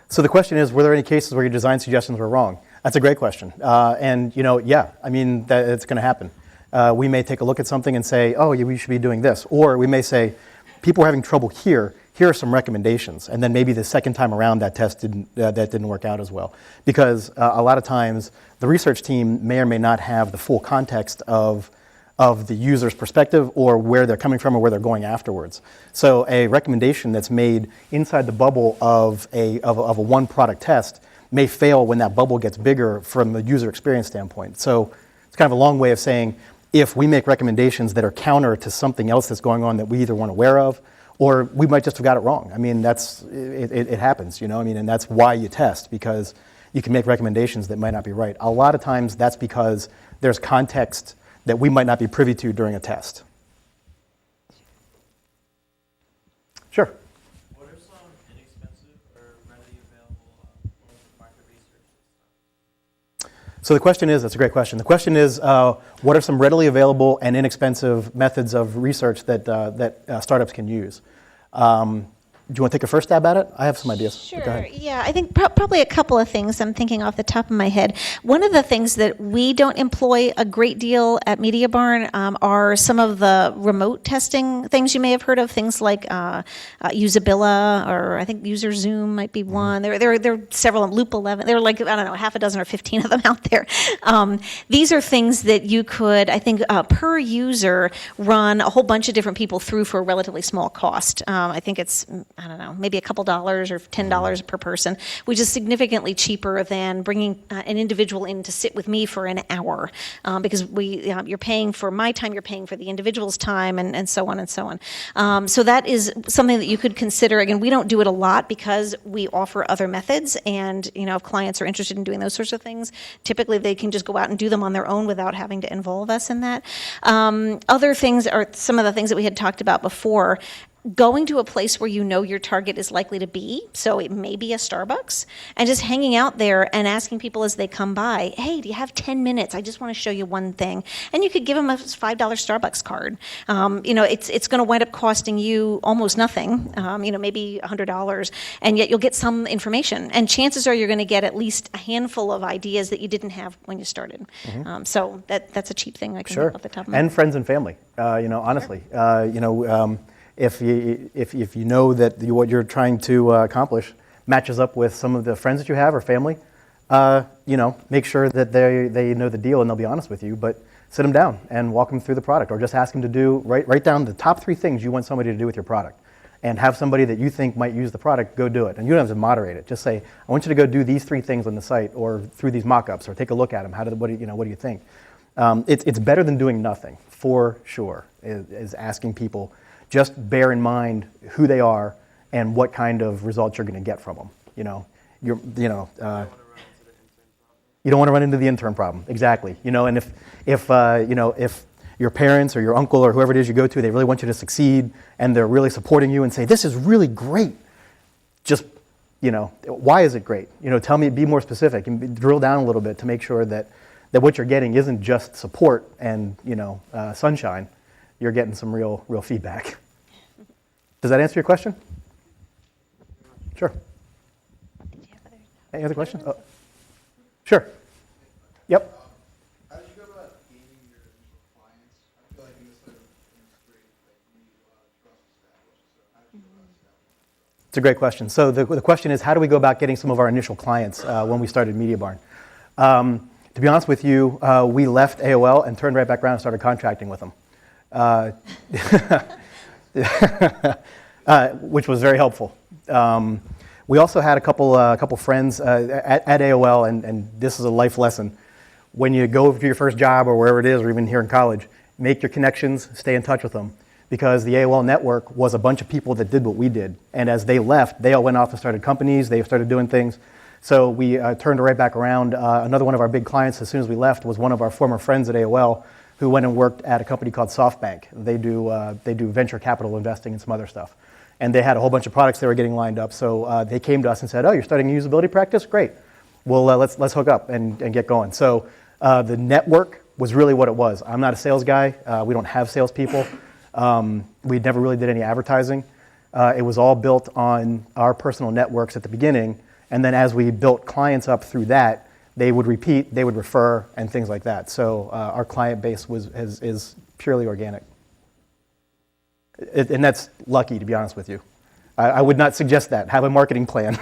So the question is, were there any cases where your design suggestions were wrong? That's a great question. It's going to happen. We may take a look at something and say, oh, we should be doing this. Or we may say, people are having trouble here. Here are some recommendations. And then maybe the second time around that test didn't work out as well. Because a lot of times the research team may or may not have the full context of the user's perspective or where they're coming from or where they're going afterwards. So a recommendation that's made inside the bubble of a one product test may fail when that bubble gets bigger from the user experience standpoint. So it's kind of a long way of saying, if we make recommendations that are counter to something else that's going on that we either weren't aware of Or we might just have got it wrong. I mean, it happens, you know, I mean, and that's why you test, because you can make recommendations that might not be right. A lot of times that's because there's context that we might not be privy to during a test. Sure. What are some inexpensive or readily available forms of market research? So the question is, that's a great question. The question is, what are some readily available and inexpensive methods of research that startups can use? Do you want to take a first stab at it? I have some ideas. Go Sure. ahead. Yeah, I think probably a couple of things I'm thinking off the top of my head. One of the things that we don't employ a great deal at Mediabarn are some of the remote testing things you may have heard of, things like Usabilla, or I think User Zoom might be one. There are several, Loop 11. There are like, I don't know, half a dozen or 15 of them out there. These are things that you could, I think, per user, run a whole bunch of different people through for a relatively small cost. I think it's, I don't know, maybe a couple dollars or $10 per person, which is significantly cheaper than bringing an individual in to sit with me for an hour, because you're paying for my time, you're paying for the individual's time, and so on and so on. So that is something that you could consider. Again, we don't do it a lot because we offer other methods, and if clients are interested in doing those sorts of things, typically they can just go out and do them on their own without having to involve us in that. Other things are some of the things that we had talked about before. Going to a place where you know your target is likely to be, so it may be a Starbucks, and just hanging out there and asking people as they come by, hey, do you have 10 minutes? I just want to show you one thing. And you could give them a $5 Starbucks card. It's going to wind up costing you almost nothing, maybe $100, and yet you'll get some information. And chances are you're going to get at least a handful of ideas that you didn't have when you started. So that's a cheap thing I can think off the top of my head. And friends and family, honestly. If you know that what you're trying to accomplish matches up with some of the friends that you have or family, make sure that they know the deal and they'll be honest with you. But sit them down and walk them through the product, or just ask them to write down the top 3 things you want somebody to do with your product, and have somebody that you think might use the product go do it. And you don't have to moderate it. Just say, I want you to go do these 3 things on the site, or through these mock-ups, or take a look at them. What do you think? It's better than doing nothing, for sure. Is asking people. Just bear in mind who they are and what kind of results you're going to get from them. You don't want to run into the intern problem. Exactly. And if your parents or your uncle or whoever it is you go to, they really want you to succeed, and they're really supporting you and say, this is really great. Just, why is it great? Tell me, be more specific, and drill down a little bit to make sure that what you're getting isn't just support and, sunshine. You're getting some real feedback. Does that answer your question? Sure. Any other questions? Oh. Sure. Yep. How did you go about gaining your initial clients? I feel like in this type of industry, you need a lot of trust established. So how did you go about establishing? It's a great question. So the question is, how do we go about getting some of our initial clients when we started Mediabarn? To be honest with you, we left AOL and turned right back around and started contracting with them. Which was very helpful. We also had a couple friends at AOL, and this is a life lesson. When you go to your first job or wherever it is, or even here in college, make your connections, stay in touch with them, because the AOL network was a bunch of people that did what we did. And as they left, they all went off and started companies, they started doing things. So we turned right back around. Another one of our big clients, as soon as we left, was one of our former friends at AOL, who went and worked at a company called SoftBank. They do venture capital investing and some other stuff. And they had a whole bunch of products they were getting lined up. So they came to us and said, oh, you're starting a usability practice? Great. Well, let's hook up and get going. So the network was really what it was. I'm not a sales guy. We don't have salespeople. We never really did any advertising. It was all built on our personal networks at the beginning. And then as we built clients up through that, they would repeat, they would refer, and things like that. So our client base is purely organic. And that's lucky, to be honest with you. I would not suggest that. Have a marketing plan.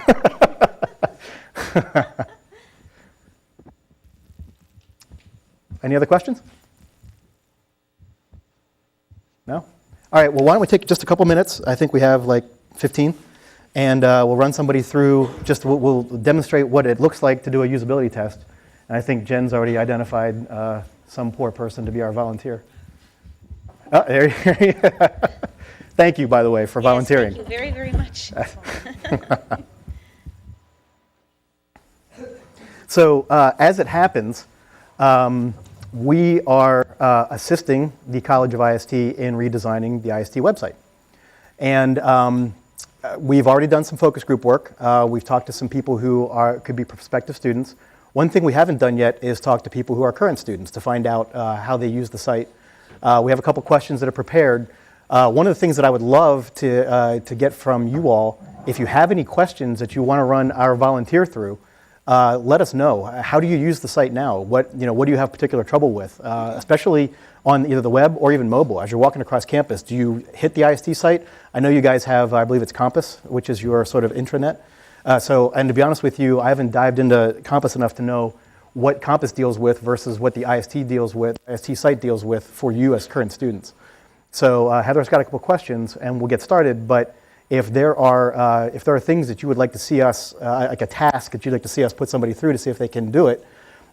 Any other questions? No? All right, well, why don't we take just a couple minutes? I think we have like 15. And we'll run somebody through, we'll demonstrate what it looks like to do a usability test. And I think Jen's already identified some poor person to be our volunteer. Oh, there you go. Thank you, by the way, for volunteering. Yes, thank you very, very much. So as it happens, we are assisting the College of IST in redesigning the IST website. And we've already done some focus group work. We've talked to some people who could be prospective students. One thing we haven't done yet is talk to people who are current students to find out how they use the site. We have a couple questions that are prepared. One of the things that I would love to get from you all, if you have any questions that you want to run our volunteer through, let us know. How do you use the site now? What do you have particular trouble with, especially on either the web or even mobile? As you're walking across campus, do you hit the IST site? I know you guys have, I believe it's Compass, which is your sort of intranet. And to be honest with you, I haven't dived into Compass enough to know what Compass deals with versus what the IST site deals with for you as current students. So Heather's got a couple questions, and we'll get started. But if there are things that you would like to see us, like a task that you'd like to see us put somebody through to see if they can do it,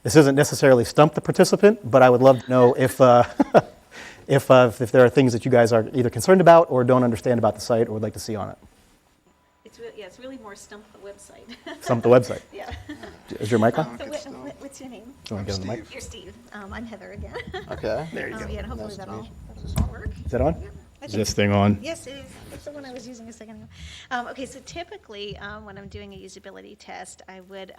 this isn't necessarily stump the participant, but I would love to know if if there are things that you guys are either concerned about or don't understand about the site or would like to see on it. It's really more stump the website. Stump the website. Yeah. Is your mic on? So what's your name? Do you want to give them the mic? You're Steve. I'm Heather again. Okay. There you go. Yeah, and hopefully Nice to that'll meet work. Is that on? I Is think this thing on? Yes, it is. It's the one I was using a second ago. Okay, so typically, when I'm doing a usability test, I would,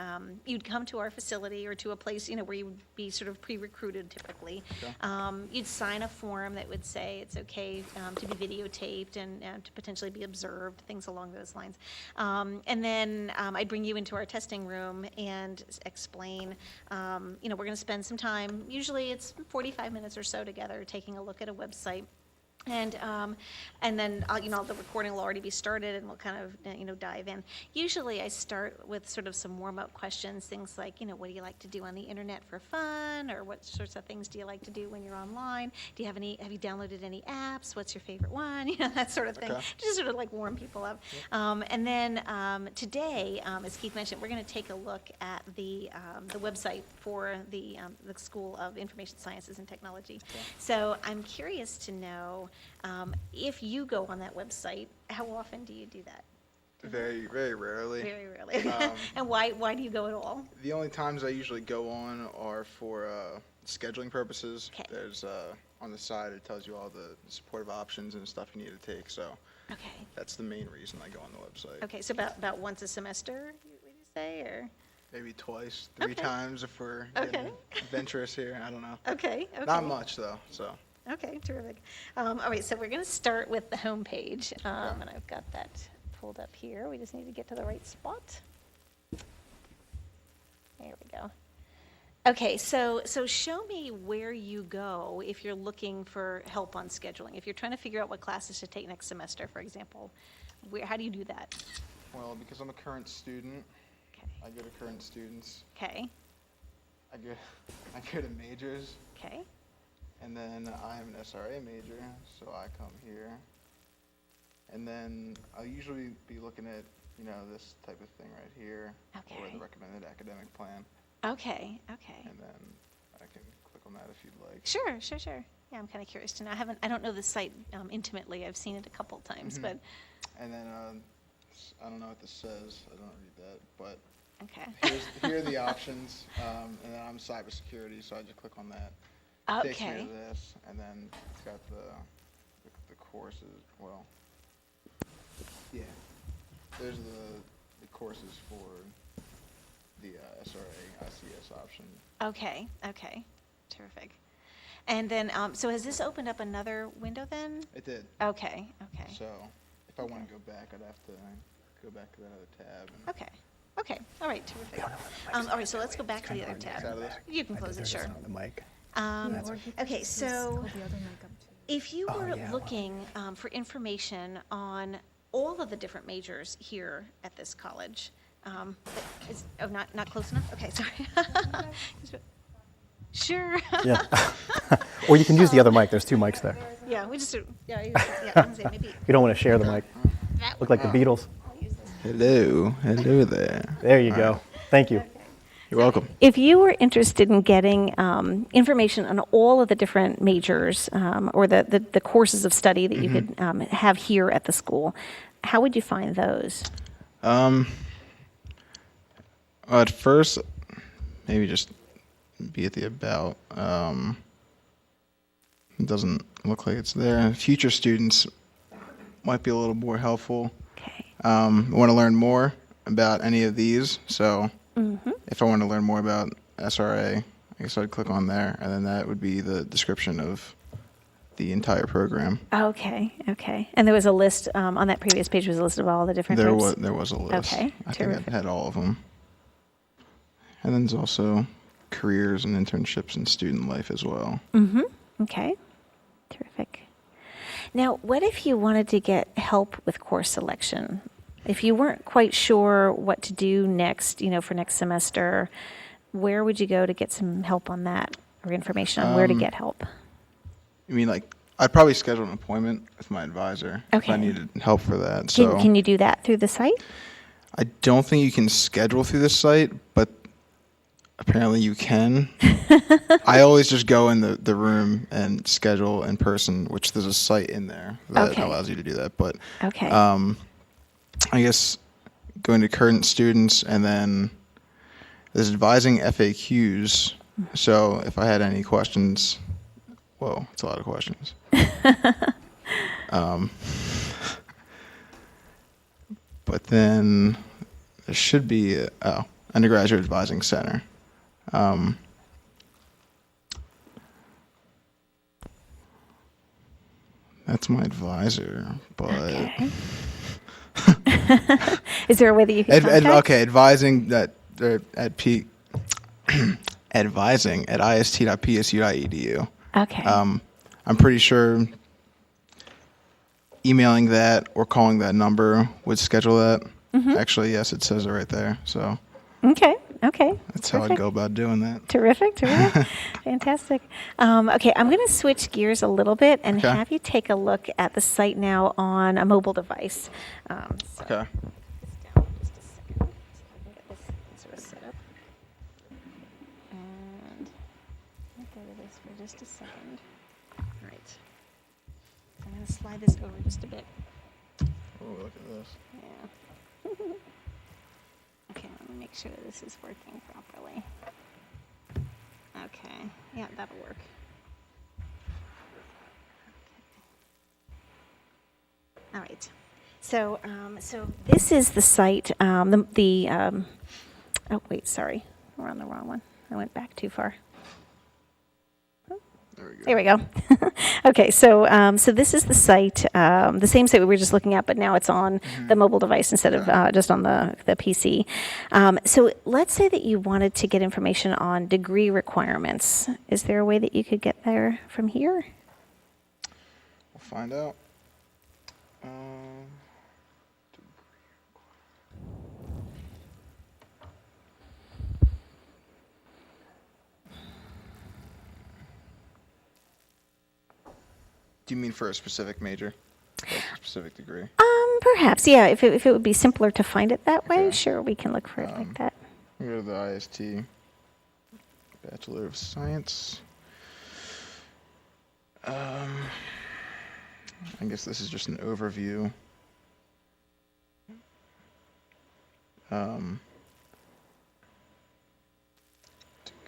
you'd come to our facility or to a place, where you would be sort of pre-recruited typically. You'd sign a form that would say it's okay to be videotaped and to potentially be observed, things along those lines. And then I'd bring you into our testing room and explain, we're going to spend some time, usually it's 45 minutes or so together, taking a look at a website. And then the recording will already be started, and we'll kind of dive in. Usually, I start with sort of some warm-up questions, things like what do you like to do on the internet for fun, or what sorts of things do you like to do when you're online? Have you downloaded any apps? What's your favorite one? That sort of thing. Okay. Just sort of like warm people up. And then today, as Keith mentioned, we're going to take a look at the website for the School of Information Sciences and Technology. So I'm curious to know. If you go on that website, how often do you do that? Very, very rarely. Very rarely. And why do you go at all? The only times I usually go on are for scheduling purposes. Okay. There's on the side it tells you all the supportive options and stuff you need to take. So Okay. that's the main reason I go on the website. Okay, so about once a semester, would you say, or? Maybe twice, three Okay. times if we're Okay. getting adventurous here. I don't know. Okay. Not much though. So. Okay, terrific. All right, so we're going to start with the home page, and I've got that pulled up here. We just need to get to the right spot. There we go. Okay, so show me where you go if you're looking for help on scheduling. If you're trying to figure out what classes to take next semester, for example, how do you do that? Well, because I'm a current student, Okay. I go to current students. Okay. I go to majors. Okay. And then I'm an SRA major, so I come here. And then I'll usually be looking at, this type of thing right here. Okay. Or the recommended academic plan. Okay. Okay. And then I can click on that if you'd like. Sure. Yeah, I'm kind of curious to know. I don't know the site intimately. I've seen it a couple times, but And then I don't know what this says. I don't read that, but okay. here are the options. And then I'm cybersecurity, so I just click on that. Takes me Okay. to this, and then it's got the courses. Well, yeah. There's the courses for the SRA ICS option. Okay. Terrific. And then, so has this opened up another window then? It did. Okay. So if I want to go back, I'd have to go back to that other tab. And Okay. All right, terrific. All right, so let's go back to the other Out of tab. this. You can close it, sure. The mic. Okay, so if you were looking for information on all of the different majors here at this college, not close enough? Okay, sorry. Sure. Yeah. Or you can use the other mic. There's two mics there. Yeah, we just, yeah, I was gonna say maybe. You don't want to share the mic. Look like the Beatles. I'll use this. Hello there. There you go. Thank you. Okay. You're welcome. If you were interested in getting information on all of the different majors or the courses of study that you could have here at the school, how would you find those? At first, maybe just be at the about. It doesn't look like it's there. Future students might be a little more helpful. Okay. I want to learn more about any of these, so if I want to learn more about SRA, I guess I'd click on there, and then that would be the description of the entire program. Okay. And there was a list on that previous page. Was a list of all the different. There types? was a list. Okay, I terrific. think I had all of them. And then there's also careers and internships and student life as well. Okay, terrific. Now, what if you wanted to get help with course selection? If you weren't quite sure what to do next, for next semester, where would you go to get some help on that or information on where to get help? You mean I'd probably schedule an appointment with my advisor if I Okay. needed help for that. So Can you do that through the site? I don't think you can schedule through the site, but apparently you can. I always just go in the room and schedule in person, which there's a site in there that Okay. allows you to do that. But Okay. I guess going to current students, and then there's advising FAQs. So if I had any questions, whoa, it's a lot of questions. But then there should be undergraduate advising center. That's my advisor, but Okay. Is there a way that you can contact? okay, advising that at advising at ist.psu.edu. Okay. I'm pretty sure emailing that or calling that number would schedule that. Actually, yes, it says it right there. So Okay. that's how I'd go about doing that. Terrific. Fantastic. Okay, I'm going to switch gears a little bit and Okay. have you take a look at the site now on a mobile device. Okay. Just a second, so I can get this sort of set up. And let me go to this for just a second. All right. I'm going to slide this over just a bit. Oh, look at this. Yeah. Okay, let me make sure that this is working properly. Okay, yeah, that'll work. Okay. All right. So, so this is the site. Oh wait, sorry, we're on the wrong one. I went back too far. There we go. Okay, so so this is the site, the same site we were just looking at, but now it's on the mobile device instead of just on the PC. So let's say that you wanted to get information on degree requirements. Is there a way that you could get there from here? We'll find out. Do you mean for a specific major? Like a specific degree? Perhaps, yeah. If it would be simpler to find it that way, Okay. sure, we can look for it like that. We go to the IST Bachelor of Science. I guess this is just an overview.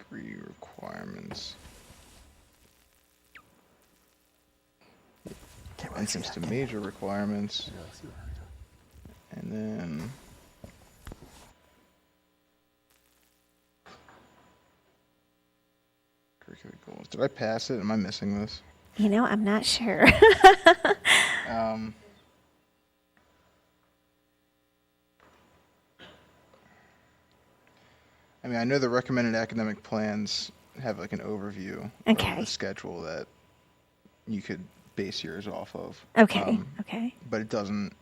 Degree requirements. Entrance to major requirements. And then curricular goals. Did I pass it? Am I missing this? I'm not sure. I mean, I know the recommended academic plans have like an overview Okay. of the schedule that you could base yours off of. Okay. Okay. But it doesn't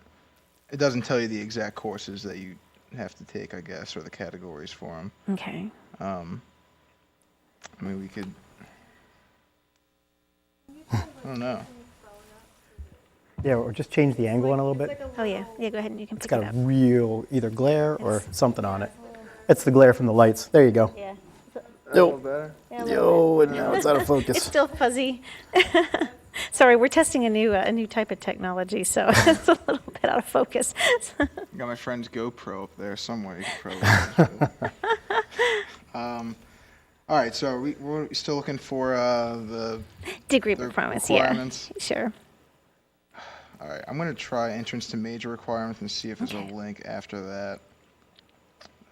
tell you the exact courses that you have to take, I guess, or the categories for them. Okay. I mean, we could. I don't know. Yeah, or just change the angle in a little bit. Oh yeah. Yeah. Go ahead and you can It's pick it got a up. real either glare or something on it. It's the glare from the lights. There you go. Yeah. Yo, better? yo, and now it's out of focus. It's still fuzzy. Sorry, we're testing a new type of technology, so it's a little bit out of focus. Got my friend's GoPro up there somewhere. You can probably all right, so we're still looking for the Degree the performance, requirements. yeah. Sure. All right, I'm going to try entrance to major requirements and see if there's a link after that.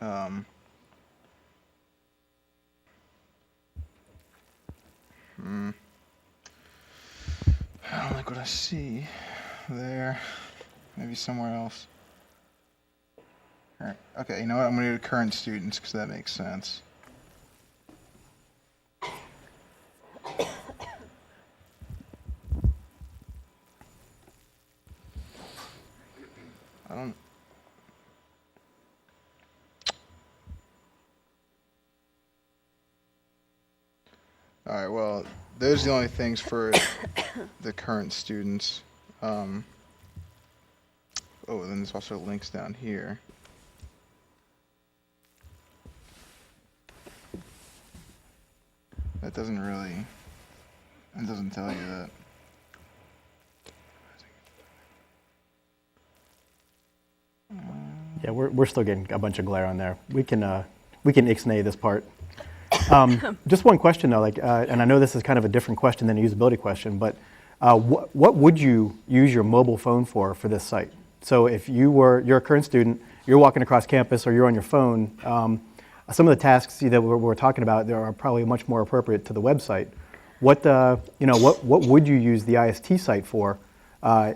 I don't like what I see there. Maybe somewhere else. All right. Okay, you know what? I'm going to do current students because that makes sense. I don't. All right, well, those are the only things for the current students. Oh, then there's also links down here. That doesn't tell you that. Yeah, we're still getting a bunch of glare on there. We can ixnay this part. Just one question though, and I know this is kind of a different question than a usability question, but what would you use your mobile phone for this site? So if you're a current student, you're walking across campus, or you're on your phone, some of the tasks that we're talking about there are probably much more appropriate to the website. What would you use the IST site for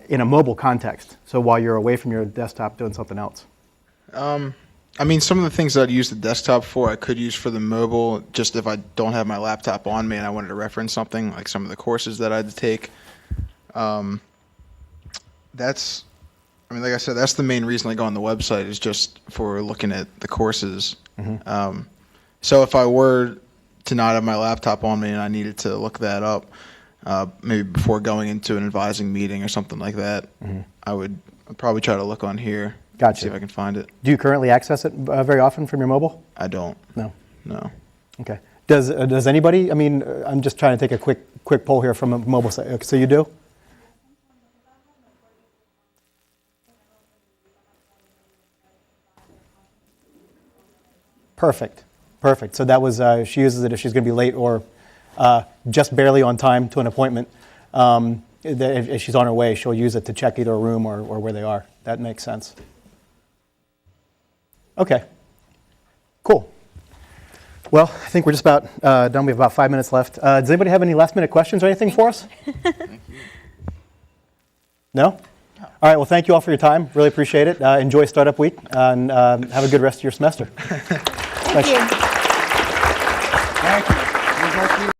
in a mobile context? So while you're away from your desktop doing something else. I mean, some of the things that I'd use the desktop for, I could use for the mobile, just if I don't have my laptop on me and I wanted to reference something, like some of the courses that I'd take. Like I said, that's the main reason I go on the website, is just for looking at the courses. Mm-hmm. So if I were to not have my laptop on me and I needed to look that up, maybe before going into an advising meeting or something like that, mm-hmm. I'd probably try to look on here. Gotcha. See if I can find it. Do you currently access it very often from your mobile? I don't. No. Okay. Does anybody? I mean, I'm just trying to take a quick poll here from a mobile site. So you do? Perfect. So that was she uses it if she's going to be late or just barely on time to an appointment. If she's on her way, she'll use it to check either a room or where they are. That makes sense. Okay, cool. Well, I think we're just about done. We have about 5 minutes left. Does anybody have any last-minute questions or anything for us? No? All right, well, thank you all for your time. Really appreciate it. Enjoy Startup Week, and have a good rest of your semester. Thank you. Thank you.